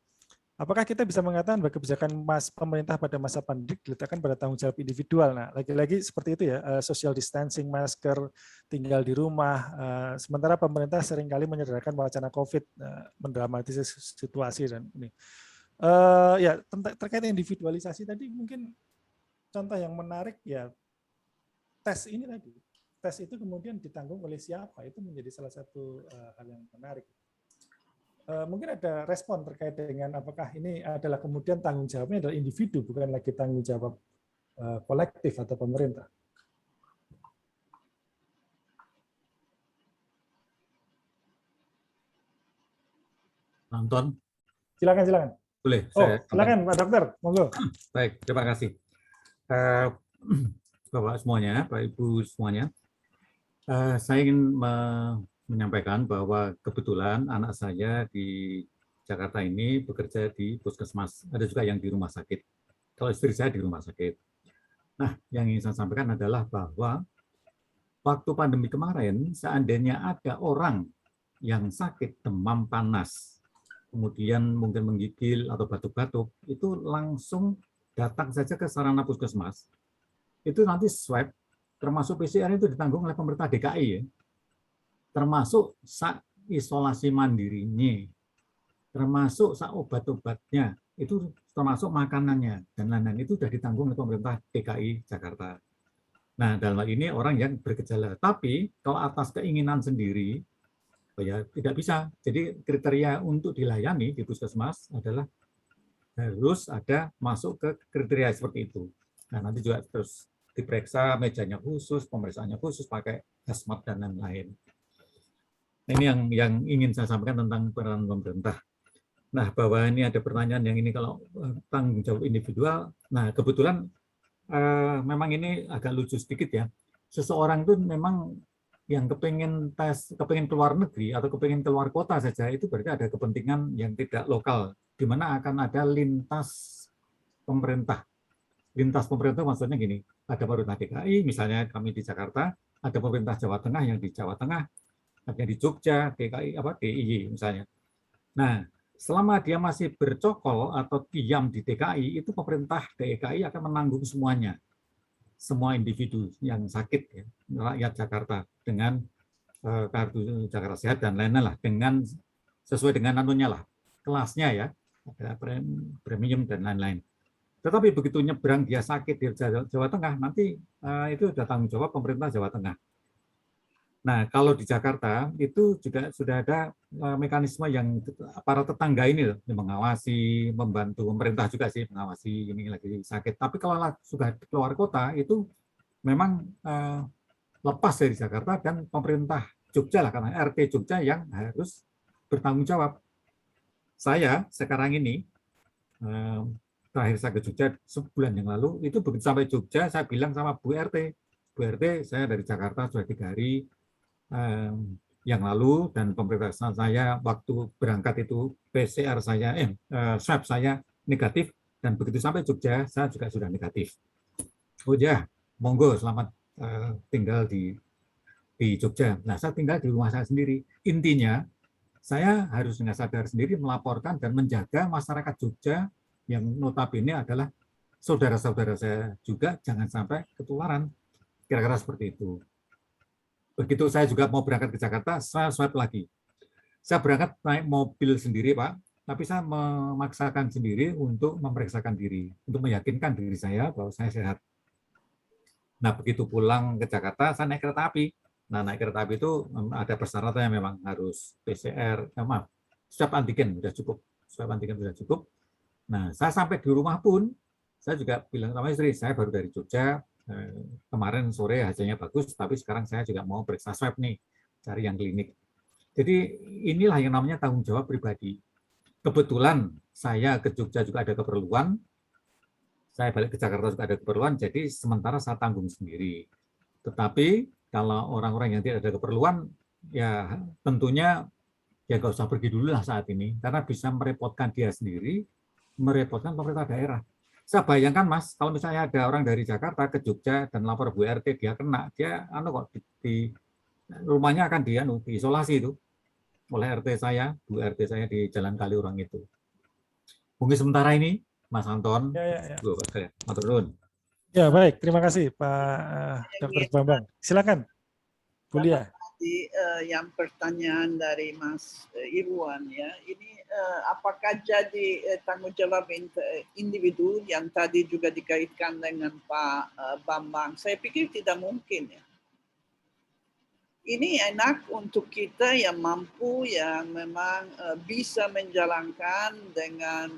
apakah kita bisa mengatakan bahwa kebijakan pemerintah pada masa pandemi diletakkan pada tanggung jawab individual? Nah, lagi-lagi seperti itu ya, social distancing, masker, tinggal di rumah. Sementara pemerintah seringkali menyederhanakan wacana COVID, mendramatisasi situasi dan ini. Ya, terkait individualisasi tadi mungkin contoh yang menarik ya tes ini tadi. Tes itu kemudian ditanggung oleh siapa? Itu menjadi salah satu hal yang menarik. Mungkin ada respon terkait dengan apakah ini adalah kemudian tanggung jawabnya adalah individu, bukan lagi tanggung jawab kolektif atau pemerintah. Nonton? Silakan. Boleh. Silakan Pak Dokter, monggo. Baik, terima kasih. Bapak semuanya, Pak Ibu semuanya, saya ingin menyampaikan bahwa kebetulan anak saya di Jakarta ini bekerja di puskesmas, ada juga yang di rumah sakit. Kalau istri saya di rumah sakit. Nah, yang ingin saya sampaikan adalah bahwa waktu pandemi kemarin, seandainya ada orang yang sakit demam panas, kemudian mungkin menggigil atau batuk-batuk, itu langsung datang saja ke sarana puskesmas, itu nanti swab, termasuk PCR itu ditanggung oleh pemerintah DKI ya, termasuk sak isolasi mandirinya, termasuk sak obat-obatnya, itu termasuk makanannya dan lain-lain itu sudah ditanggung oleh pemerintah DKI Jakarta. Nah, dalam hal ini orang yang bergejala, tapi kalau atas keinginan sendiri, ya tidak bisa. Jadi kriteria untuk dilayani di puskesmas adalah harus ada masuk ke kriteria seperti itu. Nah, nanti juga terus diperiksa mejanya khusus, pemeriksaannya khusus, pakai hazmat dan lain-lain. Nah, ini yang ingin saya sampaikan tentang peran pemerintah. Nah, bahwa ini ada pertanyaan yang ini kalau tanggung jawab individual. Nah, kebetulan memang ini agak lucu sedikit ya. Seseorang itu memang yang kepengen keluar negeri atau kepengen keluar kota saja, itu berarti ada kepentingan yang tidak lokal, di mana akan ada lintas pemerintah. Lintas pemerintah maksudnya gini, ada pemerintah DKI, misalnya kami di Jakarta, ada pemerintah Jawa Tengah yang di Jawa Tengah, ada di Jogja, DIY misalnya. Nah, selama dia masih bercokol atau diam di DKI, itu pemerintah DKI akan menanggung semuanya. Semua individu yang sakit, ya, rakyat Jakarta, dengan kartu Jakarta Sehat dan lain-lain lah, dengan sesuai dengan anunya lah, kelasnya ya, ada premium dan lain-lain. Tetapi begitu nyebrang dia sakit di Jawa Tengah, nanti itu sudah tanggung jawab pemerintah Jawa Tengah. Nah, kalau di Jakarta itu juga sudah ada mekanisme yang para tetangga ini loh, yang mengawasi, membantu pemerintah juga sih mengawasi ini lagi sakit. Tapi kalau sudah keluar kota itu memang lepas dari Jakarta dan pemerintah Jogja lah, karena RT Jogja yang harus bertanggung jawab. Saya sekarang ini terakhir saya ke Jogja sebulan yang lalu, itu begitu sampai Jogja saya bilang sama Bu RT, saya dari Jakarta sudah 3 hari yang lalu, dan pemeriksaan saya waktu berangkat itu PCR saya, swab saya negatif, dan begitu sampai Jogja saya juga sudah negatif. Oh ya, monggo selamat tinggal di Jogja. Nah, saya tinggal di rumah saya sendiri. Intinya saya harus dengan sadar sendiri melaporkan dan menjaga masyarakat Jogja yang notabene adalah saudara-saudara saya juga, jangan sampai ketularan. Kira-kira seperti itu. Begitu saya juga mau berangkat ke Jakarta, saya swab lagi. Saya berangkat naik mobil sendiri, Pak, tapi saya memaksakan sendiri untuk memeriksakan diri, untuk meyakinkan diri saya bahwa saya sehat. Nah, begitu pulang ke Jakarta, saya naik kereta api. Nah, naik kereta api itu ada persyaratannya, memang harus PCR, maaf, swab antigen sudah cukup. Swab antigen sudah cukup. Nah, saya sampai di rumah pun, saya juga bilang sama istri, saya baru dari Jogja, kemarin sore hasilnya bagus, tapi sekarang saya juga mau periksa swab nih, cari yang klinik. Jadi inilah yang namanya tanggung jawab pribadi. Kebetulan saya ke Jogja juga ada keperluan, saya balik ke Jakarta juga ada keperluan, jadi sementara saya tanggung sendiri. Tetapi kalau orang-orang yang tidak ada keperluan, ya tentunya ya nggak usah pergi dulu lah saat ini, karena bisa merepotkan dia sendiri, merepotkan pemerintah daerah. Saya bayangkan, Mas, kalau misalnya ada orang dari Jakarta ke Jogja dan lapor Bu RT, dia kena, dia kok di rumahnya akan diisolasi itu oleh RT saya, Bu RT saya di Jalan Kaliurang itu. Mungkin sementara ini, Mas Anton, Bu, matur nuwun. Ya, baik. Terima kasih, Pak Dr. Bambang. Silakan, Bu Lia. Tadi yang pertanyaan dari Mas Irwan ya, ini apakah jadi tanggung jawab individu yang tadi juga dikaitkan dengan Pak Bambang? Saya pikir tidak mungkin ya. Ini enak untuk kita yang mampu, yang memang bisa menjalankan dengan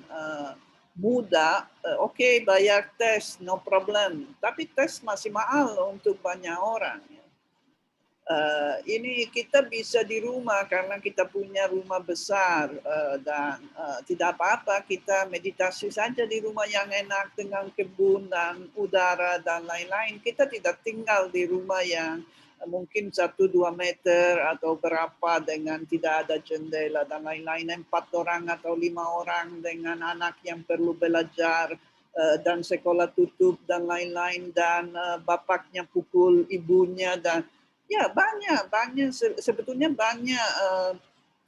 mudah. Oke, bayar tes, no problem. Tapi tes masih mahal untuk banyak orang. Ini kita bisa di rumah karena kita punya rumah besar dan tidak apa-apa, kita meditasi saja di rumah yang enak dengan kebun dan udara dan lain-lain. Kita tidak tinggal di rumah yang mungkin 1-2 meter atau berapa dengan tidak ada jendela dan lain-lain. 4 orang atau 5 orang dengan anak yang perlu belajar dan sekolah tutup dan lain-lain, dan bapaknya pukul ibunya, dan ya banyak sebetulnya banyak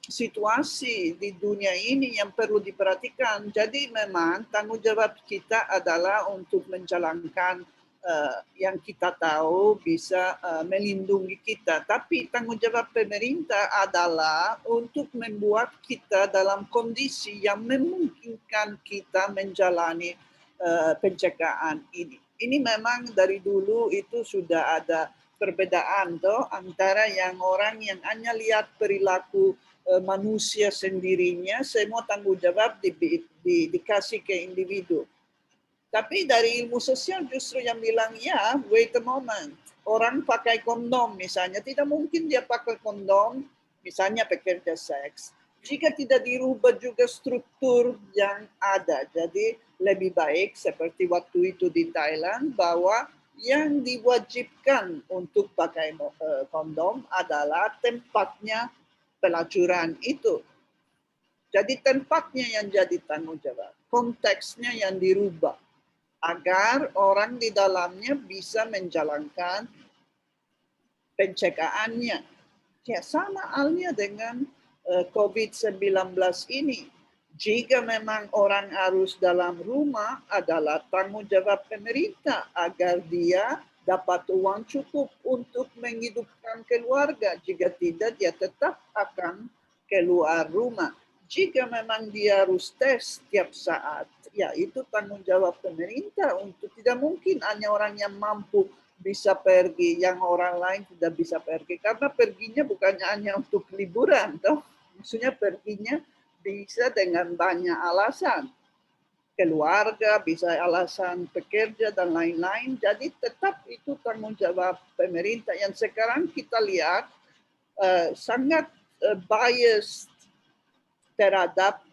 situasi di dunia ini yang perlu diperhatikan. Jadi memang tanggung jawab kita adalah untuk menjalankan yang kita tahu bisa melindungi kita. Tapi tanggung jawab pemerintah adalah untuk membuat kita dalam kondisi yang memungkinkan kita menjalani pencegahan ini. Ini memang dari dulu itu sudah ada perbedaan toh antara yang orang yang hanya lihat perilaku manusia sendirinya, semua tanggung jawab dikasih ke individu. Tapi dari ilmu sosial justru yang bilang, ya, wait a moment. Orang pakai kondom misalnya, tidak mungkin dia pakai kondom, misalnya pekerja seks, jika tidak dirubah juga struktur yang ada. Jadi lebih baik seperti waktu itu di Thailand, bahwa yang diwajibkan untuk pakai kondom adalah tempatnya pelacuran itu. Jadi tempatnya yang jadi tanggung jawab, konteksnya yang dirubah, agar orang di dalamnya bisa menjalankan pencegahannya. Ya, sama halnya dengan COVID-19 ini. Jika memang orang harus dalam rumah, adalah tanggung jawab pemerintah agar dia dapat uang cukup untuk menghidupkan keluarga. Jika tidak, dia tetap akan keluar rumah. Jika memang dia harus tes setiap saat, ya itu tanggung jawab pemerintah. Untuk tidak mungkin hanya orang yang mampu bisa pergi, yang orang lain tidak bisa pergi. Karena perginya bukannya hanya untuk liburan, toh. Maksudnya perginya bisa dengan banyak alasan. Keluarga, bisa alasan pekerja dan lain-lain. Jadi tetap itu tanggung jawab pemerintah yang sekarang kita lihat sangat biased terhadap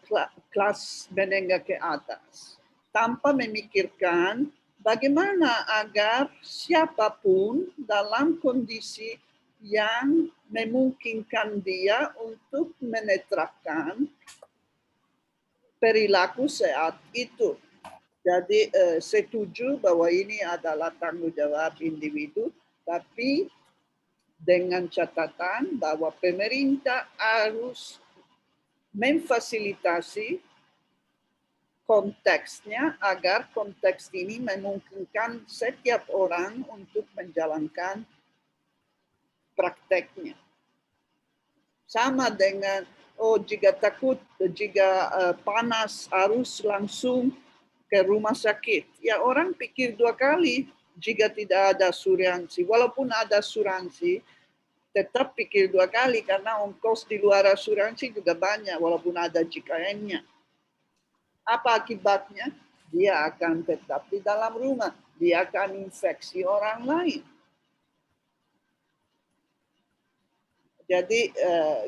kelas menengah ke atas, tanpa memikirkan bagaimana agar siapapun dalam kondisi yang memungkinkan dia untuk menerapkan perilaku sehat itu. Jadi setuju bahwa ini adalah tanggung jawab individu, tapi dengan catatan bahwa pemerintah harus memfasilitasi konteksnya agar konteks ini memungkinkan setiap orang untuk menjalankan prakteknya. Sama dengan, jika takut, jika panas harus langsung ke rumah sakit. Ya orang pikir 2 kali jika tidak ada asuransi. Walaupun ada asuransi, tetap pikir 2 kali karena ongkos di luar asuransi juga banyak walaupun ada JKN-nya. Apa akibatnya? Dia akan tetap di dalam rumah. Dia akan infeksi orang lain. Jadi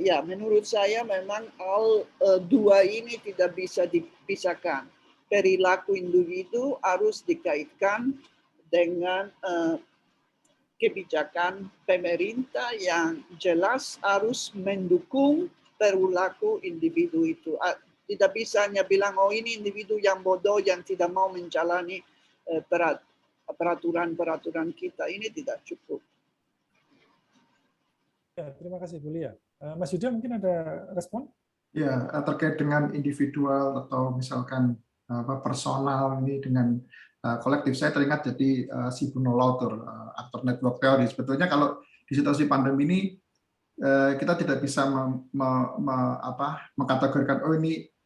ya menurut saya memang dua ini tidak bisa dipisahkan. Perilaku individu harus dikaitkan dengan kebijakan pemerintah yang jelas harus mendukung perilaku individu itu. Tidak bisa hanya bilang, ini individu yang bodoh yang tidak mau menjalani peraturan-peraturan kita. Ini tidak cukup. Ya, terima kasih Bu Lia. Mas Yuda mungkin ada respon? Ya, terkait dengan individual atau misalkan personal ini dengan kolektif, saya teringat jadi si Bruno Latour, aktor network teori. Sebetulnya kalau di situasi pandemi ini kita tidak bisa mengkategorikan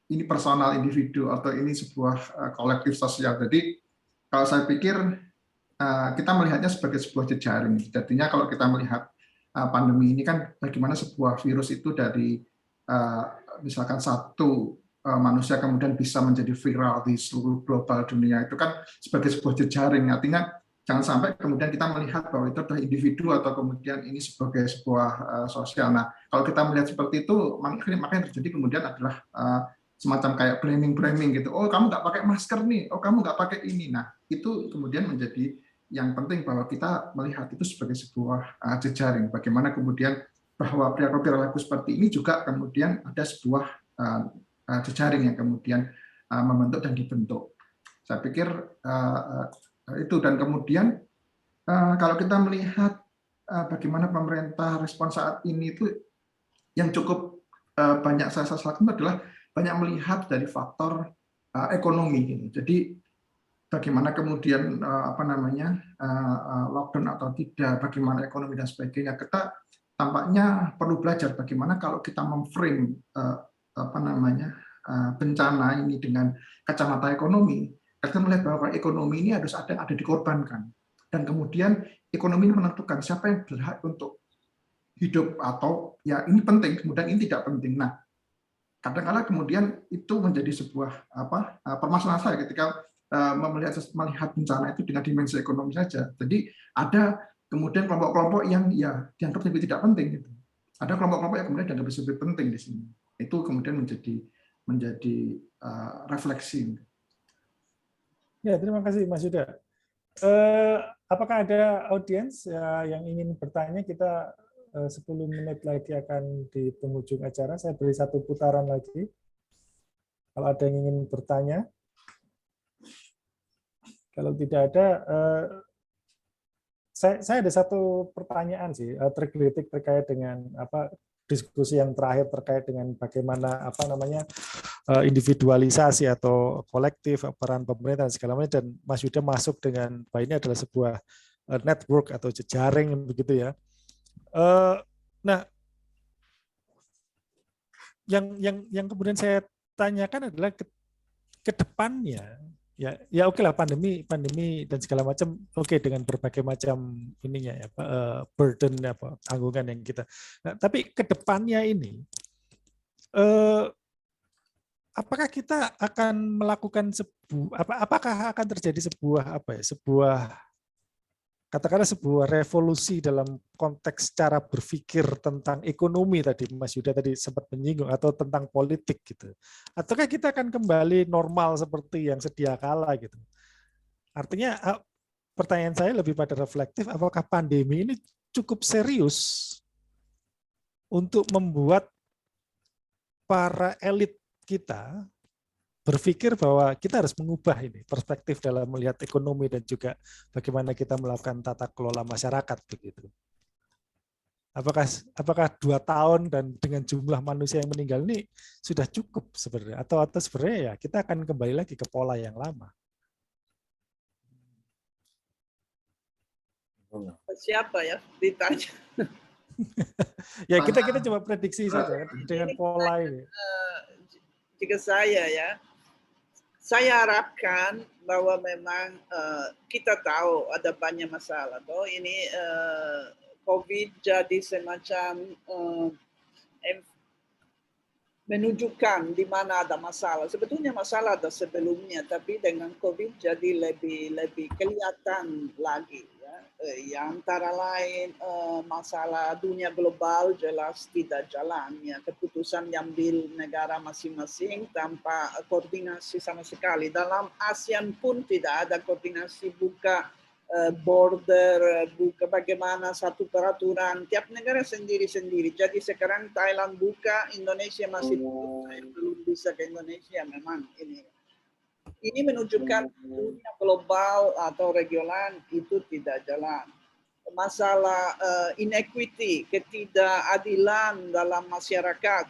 ini personal individu atau ini sebuah kolektif sosial. Jadi kalau saya pikir kita melihatnya sebagai sebuah jejaring. Jadinya kalau kita melihat pandemi ini kan bagaimana sebuah virus itu dari misalkan satu manusia kemudian bisa menjadi viral di seluruh global dunia, itu kan sebagai sebuah jejaring. Artinya jangan sampai kemudian kita melihat bahwa itu adalah individu atau kemudian ini sebagai sebuah sosial. Nah, kalau kita melihat seperti itu, makanya terjadi kemudian adalah semacam kayak blaming gitu. Oh, kamu nggak pakai masker nih. Oh, kamu nggak pakai ini. Nah, itu kemudian menjadi yang penting bahwa kita melihat itu sebagai sebuah jejaring. Bagaimana kemudian bahwa perilaku seperti ini juga kemudian ada sebuah jejaring yang kemudian membentuk dan dibentuk. Saya pikir itu, dan kemudian kalau kita melihat bagaimana pemerintah respon saat ini itu yang cukup banyak saya sesalkan adalah banyak melihat dari faktor ekonomi ini. Jadi bagaimana kemudian lockdown atau tidak, bagaimana ekonomi dan sebagainya. Kita tampaknya perlu belajar bagaimana kalau kita memframe bencana ini dengan kacamata ekonomi. Kita melihat bahwa ekonomi ini harus ada dikorbankan, dan kemudian ekonomi ini menentukan siapa yang berhak untuk hidup, atau ya ini penting, kemudian ini tidak penting. Nah, kadang-kadang kemudian itu menjadi sebuah permasalahan saya ketika melihat bencana itu dengan dimensi ekonomi saja. Jadi ada kemudian kelompok-kelompok yang ya dianggap lebih tidak penting. Gitu. Ada kelompok-kelompok yang kemudian dianggap lebih penting di sini. Itu kemudian menjadi refleksi. Ya, terima kasih Mas Yuda. Apakah ada audiens yang ingin bertanya? Kita 10 menit lagi akan di penghujung acara. Saya beri 1 putaran lagi. Kalau ada yang ingin bertanya. Kalau tidak ada, saya ada 1 pertanyaan sih, terkritik terkait dengan diskusi yang terakhir terkait dengan bagaimana individualisasi atau kolektif peran pemerintah segala macam, dan Mas Yuda masuk dengan bahwa ini adalah sebuah network atau jejaring begitu ya. Nah, yang kemudian saya tanyakan adalah ke depannya. Ya oke lah, pandemi dan segala macam oke, dengan berbagai macam ininya ya, burden tanggungan yang kita. Nah, tapi ke depannya ini apakah kita akan melakukan apakah akan terjadi sebuah katakanlah sebuah revolusi dalam konteks cara berpikir tentang ekonomi tadi, Mas Yuda tadi sempat menyinggung, atau tentang politik gitu. Ataukah kita akan kembali normal seperti yang sedia kala gitu. Artinya pertanyaan saya lebih pada reflektif, apakah pandemi ini cukup serius untuk membuat para elit kita berpikir bahwa kita harus mengubah ini perspektif dalam melihat ekonomi dan juga bagaimana kita melakukan tata kelola masyarakat begitu. Apakah 2 tahun dan dengan jumlah manusia yang meninggal ini sudah cukup sebenarnya, atau sebenarnya ya kita akan kembali lagi ke pola yang lama? Siapa ya ditanya? Ya kita coba prediksi saja dengan pola ini. Jika saya harapkan bahwa memang kita tahu ada banyak masalah. Toh ini COVID jadi semacam menunjukkan di mana ada masalah. Sebetulnya masalah ada sebelumnya, tapi dengan COVID jadi lebih kelihatan lagi. Ya, antara lain masalah dunia global jelas tidak jalan. Ya, keputusan diambil negara masing-masing tanpa koordinasi sama sekali. Dalam ASEAN pun tidak ada koordinasi, buka border, buka bagaimana satu peraturan, tiap negara sendiri-sendiri. Jadi sekarang Thailand buka, Indonesia masih tutup, saya belum bisa ke Indonesia memang ini. Ini menunjukkan dunia global atau regional itu tidak jalan. Masalah inequity, ketidakadilan dalam masyarakat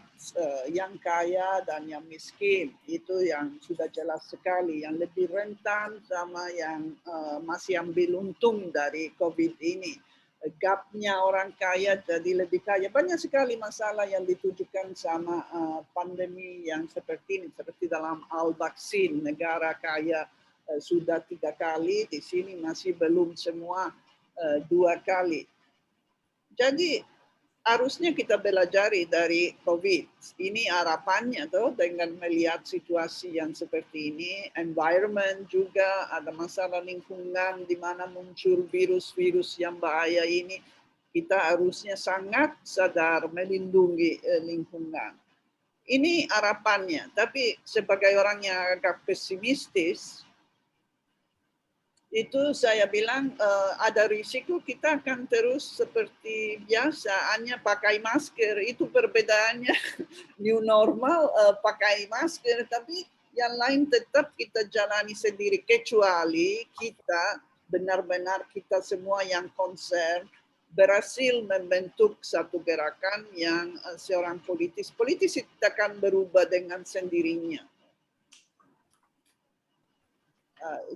yang kaya dan yang miskin, itu yang sudah jelas sekali, yang lebih rentan sama yang masih ambil untung dari COVID ini. Gapnya orang kaya jadi lebih kaya. Banyak sekali masalah yang ditujukan sama pandemi yang seperti ini. Seperti dalam Al-Vaksin, negara kaya sudah 3 kali, di sini masih belum semua 2 kali. Jadi harusnya kita belajar dari COVID. Ini harapannya tuh dengan melihat situasi yang seperti ini, environment juga ada masalah lingkungan di mana muncul virus-virus yang bahaya ini. Kita harusnya sangat sadar melindungi lingkungan. Ini harapannya, tapi sebagai orang yang agak pesimistis, itu saya bilang ada risiko kita akan terus seperti biasa, hanya pakai masker. Itu perbedaannya new normal pakai masker, tapi yang lain tetap kita jalani sendiri, kecuali kita benar-benar kita semua yang concern berhasil membentuk satu gerakan yang seorang politis tidak akan berubah dengan sendirinya.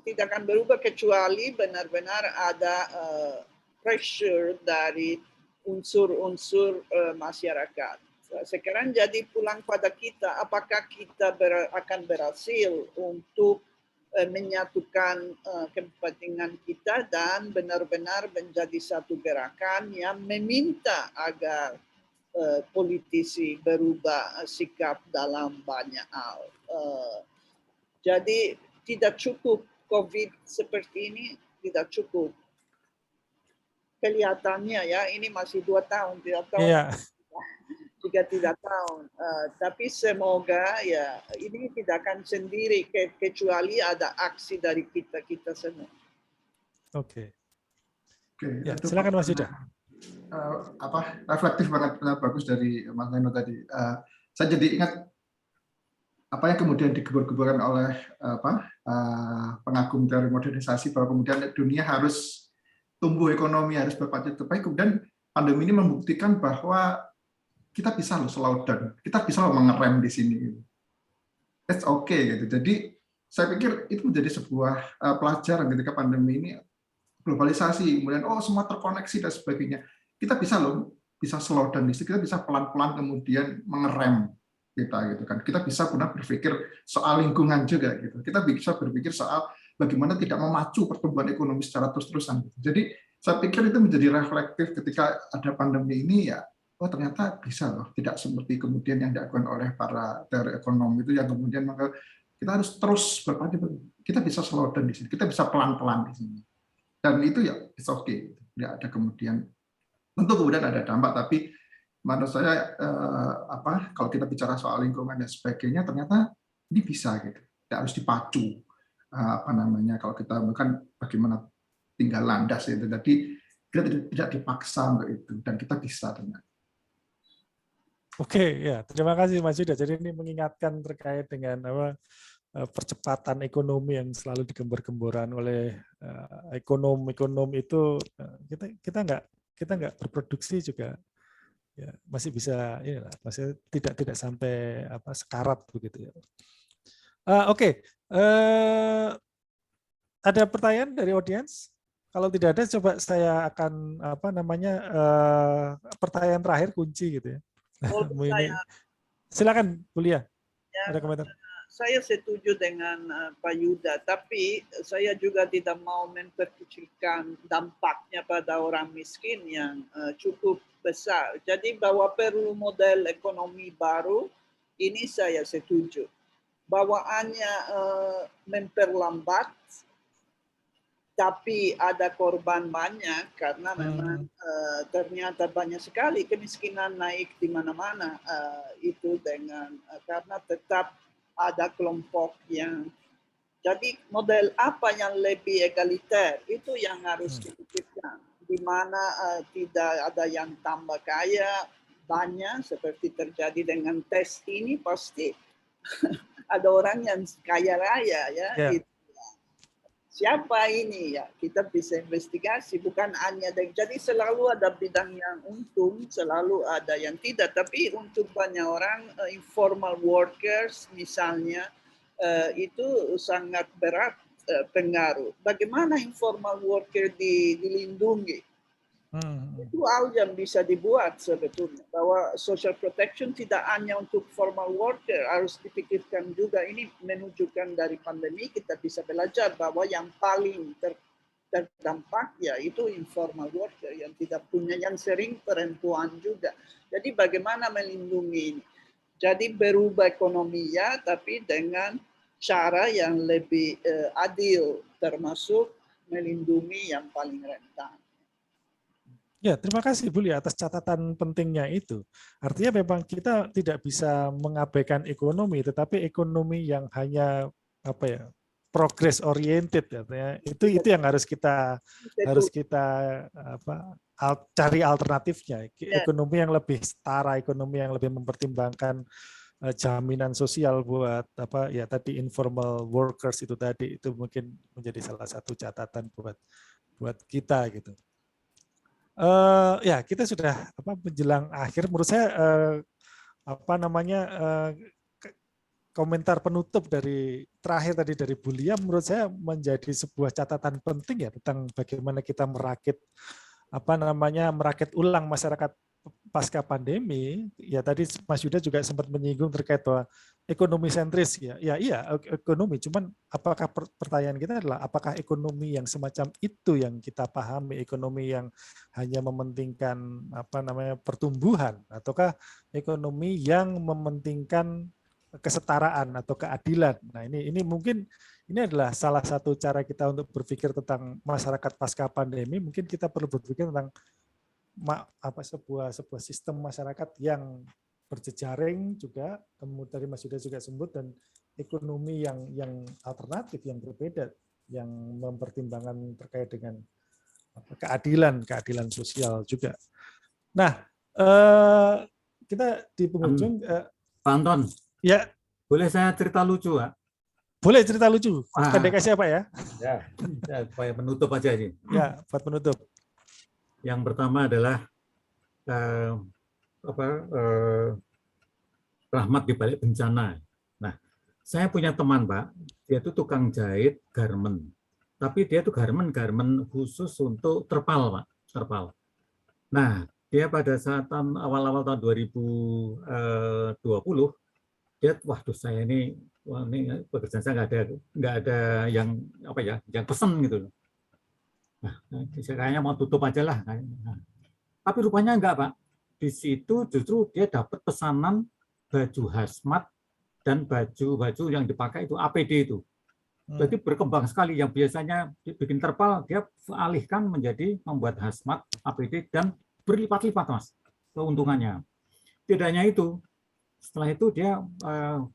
Tidak akan berubah kecuali benar-benar ada pressure dari unsur-unsur masyarakat. Sekarang jadi pulang pada kita, apakah kita akan berhasil untuk menyatukan kepentingan kita dan benar-benar menjadi satu gerakan yang meminta agar politisi berubah sikap dalam banyak hal. Jadi tidak cukup COVID seperti ini, tidak cukup. Kelihatannya ya, ini masih 2 tahun, 3 tahun, yeah. 3 tahun. Tapi semoga ya ini tidak akan sendiri, kecuali ada aksi dari kita semua. Oke. Ya, silakan Mas Yuda. Reflektif banget, bagus dari Mas Neno tadi. Saya jadi ingat apa yang kemudian digebor-geborkan oleh pengagum teori modernisasi, bahwa kemudian dunia harus tumbuh ekonomi, harus berpacu terbaik. Kemudian pandemi ini membuktikan bahwa kita bisa loh slow down, kita bisa loh mengerem di sini. It's okay gitu. Jadi saya pikir itu menjadi sebuah pelajaran ketika pandemi ini, globalisasi, kemudian semua terkoneksi dan sebagainya. Kita bisa loh, bisa slow down di sini, kita bisa pelan-pelan kemudian mengerem kita gitu kan. Kita bisa pernah berpikir soal lingkungan juga gitu. Kita bisa berpikir soal bagaimana tidak memacu pertumbuhan ekonomi secara terus-terusan gitu. Jadi saya pikir itu menjadi reflektif ketika ada pandemi ini, ya ternyata bisa loh, tidak seperti kemudian yang dilakukan oleh para teori ekonomi itu yang kemudian maka kita harus terus berpacu, kita bisa slow down di sini, kita bisa pelan-pelan di sini. Dan itu ya it's okay. Tidak ada kemudian, tentu kemudian ada dampak, tapi menurut saya kalau kita bicara soal lingkungan dan sebagainya, ternyata ini bisa gitu, tidak harus dipacu kalau kita bukan bagaimana tinggal landas itu, jadi kita tidak dipaksa untuk itu dan kita bisa ternyata. Oke, ya terima kasih Mas Yuda. Jadi ini mengingatkan terkait dengan percepatan ekonomi yang selalu digembar-gemboran oleh ekonom itu, kita nggak berproduksi juga. Ya, masih bisa masih tidak sampai sekarat begitu ya. Oke. Ada pertanyaan dari audiens? Kalau tidak ada, coba saya akan pertanyaan terakhir kunci gitu ya. Boleh saya, Silakan Bu Lia, ya, ada komentar. saya setuju dengan Pak Yuda, tapi saya juga tidak mau memperkecilkan dampaknya pada orang miskin yang cukup besar. Jadi bahwa perlu model ekonomi baru, ini saya setuju. Bawaannya memperlambat, tapi ada korban banyak karena memang ternyata banyak sekali kemiskinan naik di mana-mana itu dengan karena tetap ada kelompok yang jadi model apa yang lebih egaliter itu yang harus dipikirkan di mana tidak ada yang tambah kaya banyak seperti terjadi dengan tes ini pasti ada orang yang kaya raya ya. Yeah. Siapa ini ya kita bisa investigasi bukan hanya jadi selalu ada bidang yang untung selalu ada yang tidak tapi untuk banyak orang informal workers misalnya itu sangat berat pengaruh bagaimana informal worker dilindungi itu hal yang bisa dibuat sebetulnya bahwa social protection tidak hanya untuk formal worker harus dipikirkan juga ini menunjukkan dari pandemi kita bisa belajar bahwa yang paling terdampak yaitu informal worker yang tidak punya yang sering perempuan juga jadi bagaimana melindungi ini jadi berubah ekonominya tapi dengan cara yang lebih adil termasuk melindungi yang paling rentan. Ya, terima kasih Bu Lia atas catatan pentingnya itu. Artinya memang kita tidak bisa mengabaikan ekonomi, tetapi ekonomi yang hanya progress oriented ya. Itu yang harus kita cari alternatifnya. Ekonomi yang lebih setara, ekonomi yang lebih mempertimbangkan jaminan sosial buat tadi informal workers itu tadi itu mungkin menjadi salah satu catatan buat kita gitu. Ya kita sudah menjelang akhir. Menurut saya komentar penutup dari terakhir tadi dari Bu Lia menurut saya menjadi sebuah catatan penting ya tentang bagaimana kita merakit ulang masyarakat pasca pandemi. Ya tadi Mas Yuda juga sempat menyinggung terkait bahwa ekonomi sentris ya iya ekonomi cuman apakah pertanyaan kita adalah apakah ekonomi yang semacam itu yang kita pahami ekonomi yang hanya mementingkan pertumbuhan ataukah ekonomi yang mementingkan kesetaraan atau keadilan. Nah ini mungkin ini adalah salah satu cara kita untuk berpikir tentang masyarakat pasca pandemi. Mungkin kita perlu berpikir tentang sebuah sistem masyarakat yang berjejaring juga, kemudian tadi Mas Yuda juga sebut dan ekonomi yang alternatif yang berbeda yang mempertimbangkan terkait dengan keadilan sosial juga. Nah, kita di penghujung Pak Anton. Ya. Boleh saya cerita lucu, Pak? Boleh cerita lucu. Pendek siapa ya? Ya, supaya penutup aja ini. Ya, buat penutup. Yang pertama adalah rahmat di balik bencana. Nah, saya punya teman, Pak. Dia itu tukang jahit garment. Tapi dia itu garment khusus untuk terpal, Pak. Terpal. Nah, dia pada saat awal-awal tahun 2020 dia waduh saya ini pekerjaan saya nggak ada yang yang pesen gitu. Nah, saya kayaknya mau tutup aja lah. Nah, tapi rupanya enggak, Pak. Di situ justru dia dapat pesanan baju hazmat dan baju yang dipakai itu APD itu. Jadi berkembang sekali yang biasanya bikin terpal dia alihkan menjadi membuat hazmat APD dan berlipat-lipat Mas keuntungannya. Tidak hanya itu, setelah itu dia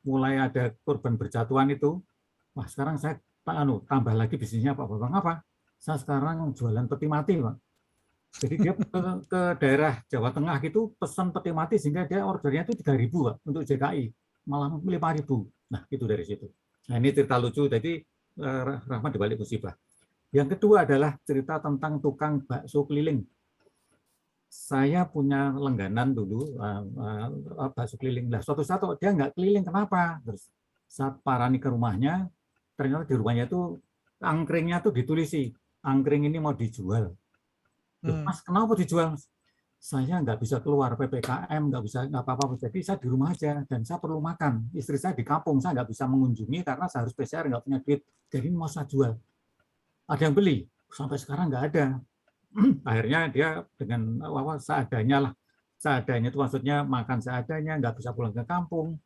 mulai ada korban berjatuhan itu. Wah sekarang saya tambah lagi bisnisnya Pak Bambang apa? Saya sekarang jualan peti mati Pak. Jadi dia ke daerah Jawa Tengah gitu pesan peti mati sehingga dia ordernya itu 3.000 Pak untuk JKI malah 5.000. Nah itu dari situ. Nah ini cerita lucu. Jadi rahmat di balik musibah. Yang kedua adalah cerita tentang tukang bakso keliling. Saya punya langganan dulu bakso keliling. Nah, suatu saat dia nggak keliling, kenapa? Terus saat parani ke rumahnya, ternyata di rumahnya itu angkringnya tuh ditulisi angkring ini mau dijual. Loh, Mas, kenapa dijual? Saya nggak bisa keluar PPKM, nggak apa-apa. Jadi saya di rumah aja dan saya perlu makan. Istri saya di kampung, saya nggak bisa mengunjungi karena saya harus PCR, nggak punya duit. Jadi mau saya jual. Ada yang beli? Sampai sekarang nggak ada. Akhirnya dia dengan seadanya lah. Seadanya itu maksudnya makan seadanya, nggak bisa pulang ke kampung.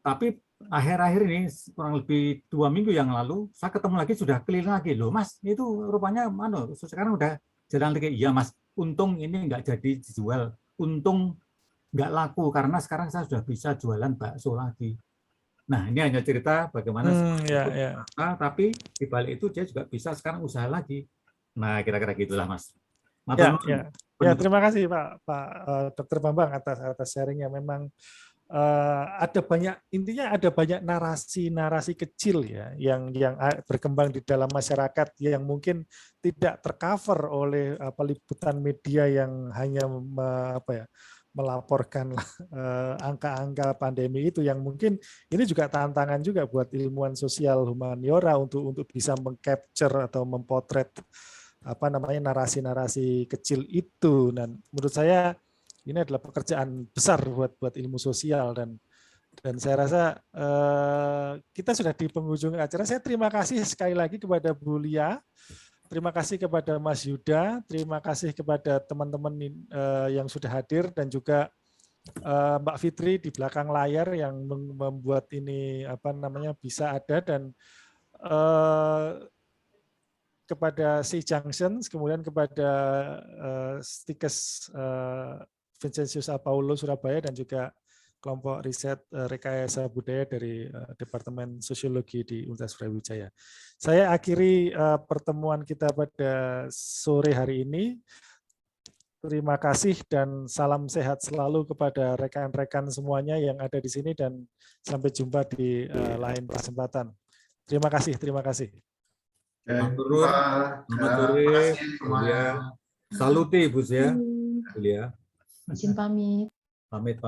Tapi akhir-akhir ini kurang lebih 2 minggu yang lalu saya ketemu lagi, sudah keliling lagi. Loh Mas, itu rupanya sekarang udah jalan lagi. Iya Mas, untung ini nggak jadi dijual. Untung nggak laku karena sekarang saya sudah bisa jualan bakso lagi. Nah, ini hanya cerita bagaimana tapi di balik itu dia juga bisa sekarang usaha lagi. Nah, kira-kira gitulah Mas. Ya, terima kasih Pak Dr. Bambang atas sharingnya. Memang ada banyak narasi kecil ya yang berkembang di dalam masyarakat yang mungkin tidak tercover oleh liputan media yang hanya melaporkan angka-angka pandemi itu, yang mungkin ini juga tantangan juga buat ilmuwan sosial humaniora untuk bisa mengcapture atau mempotret narasi-narasi kecil itu. Dan menurut saya ini adalah pekerjaan besar buat ilmu sosial, dan saya rasa kita sudah di penghujung acara. Saya terima kasih sekali lagi kepada Bu Lia, terima kasih kepada Mas Yuda, terima kasih kepada teman-teman yang sudah hadir, dan juga Mbak Fitri di belakang layar yang membuat ini bisa ada, dan kepada C Junction, kemudian kepada Stikes Vincentius Apaulo Surabaya, dan juga kelompok riset rekayasa budaya dari Departemen Sosiologi di Universitas Brawijaya. Saya akhiri pertemuan kita pada sore hari ini. Terima kasih dan salam sehat selalu kepada rekan-rekan semuanya yang ada di sini, dan sampai jumpa di lain kesempatan. Terima kasih. Selamat sore, Bulia. Saluti, Bu ya. Bulia. Izin pamit. Pamit.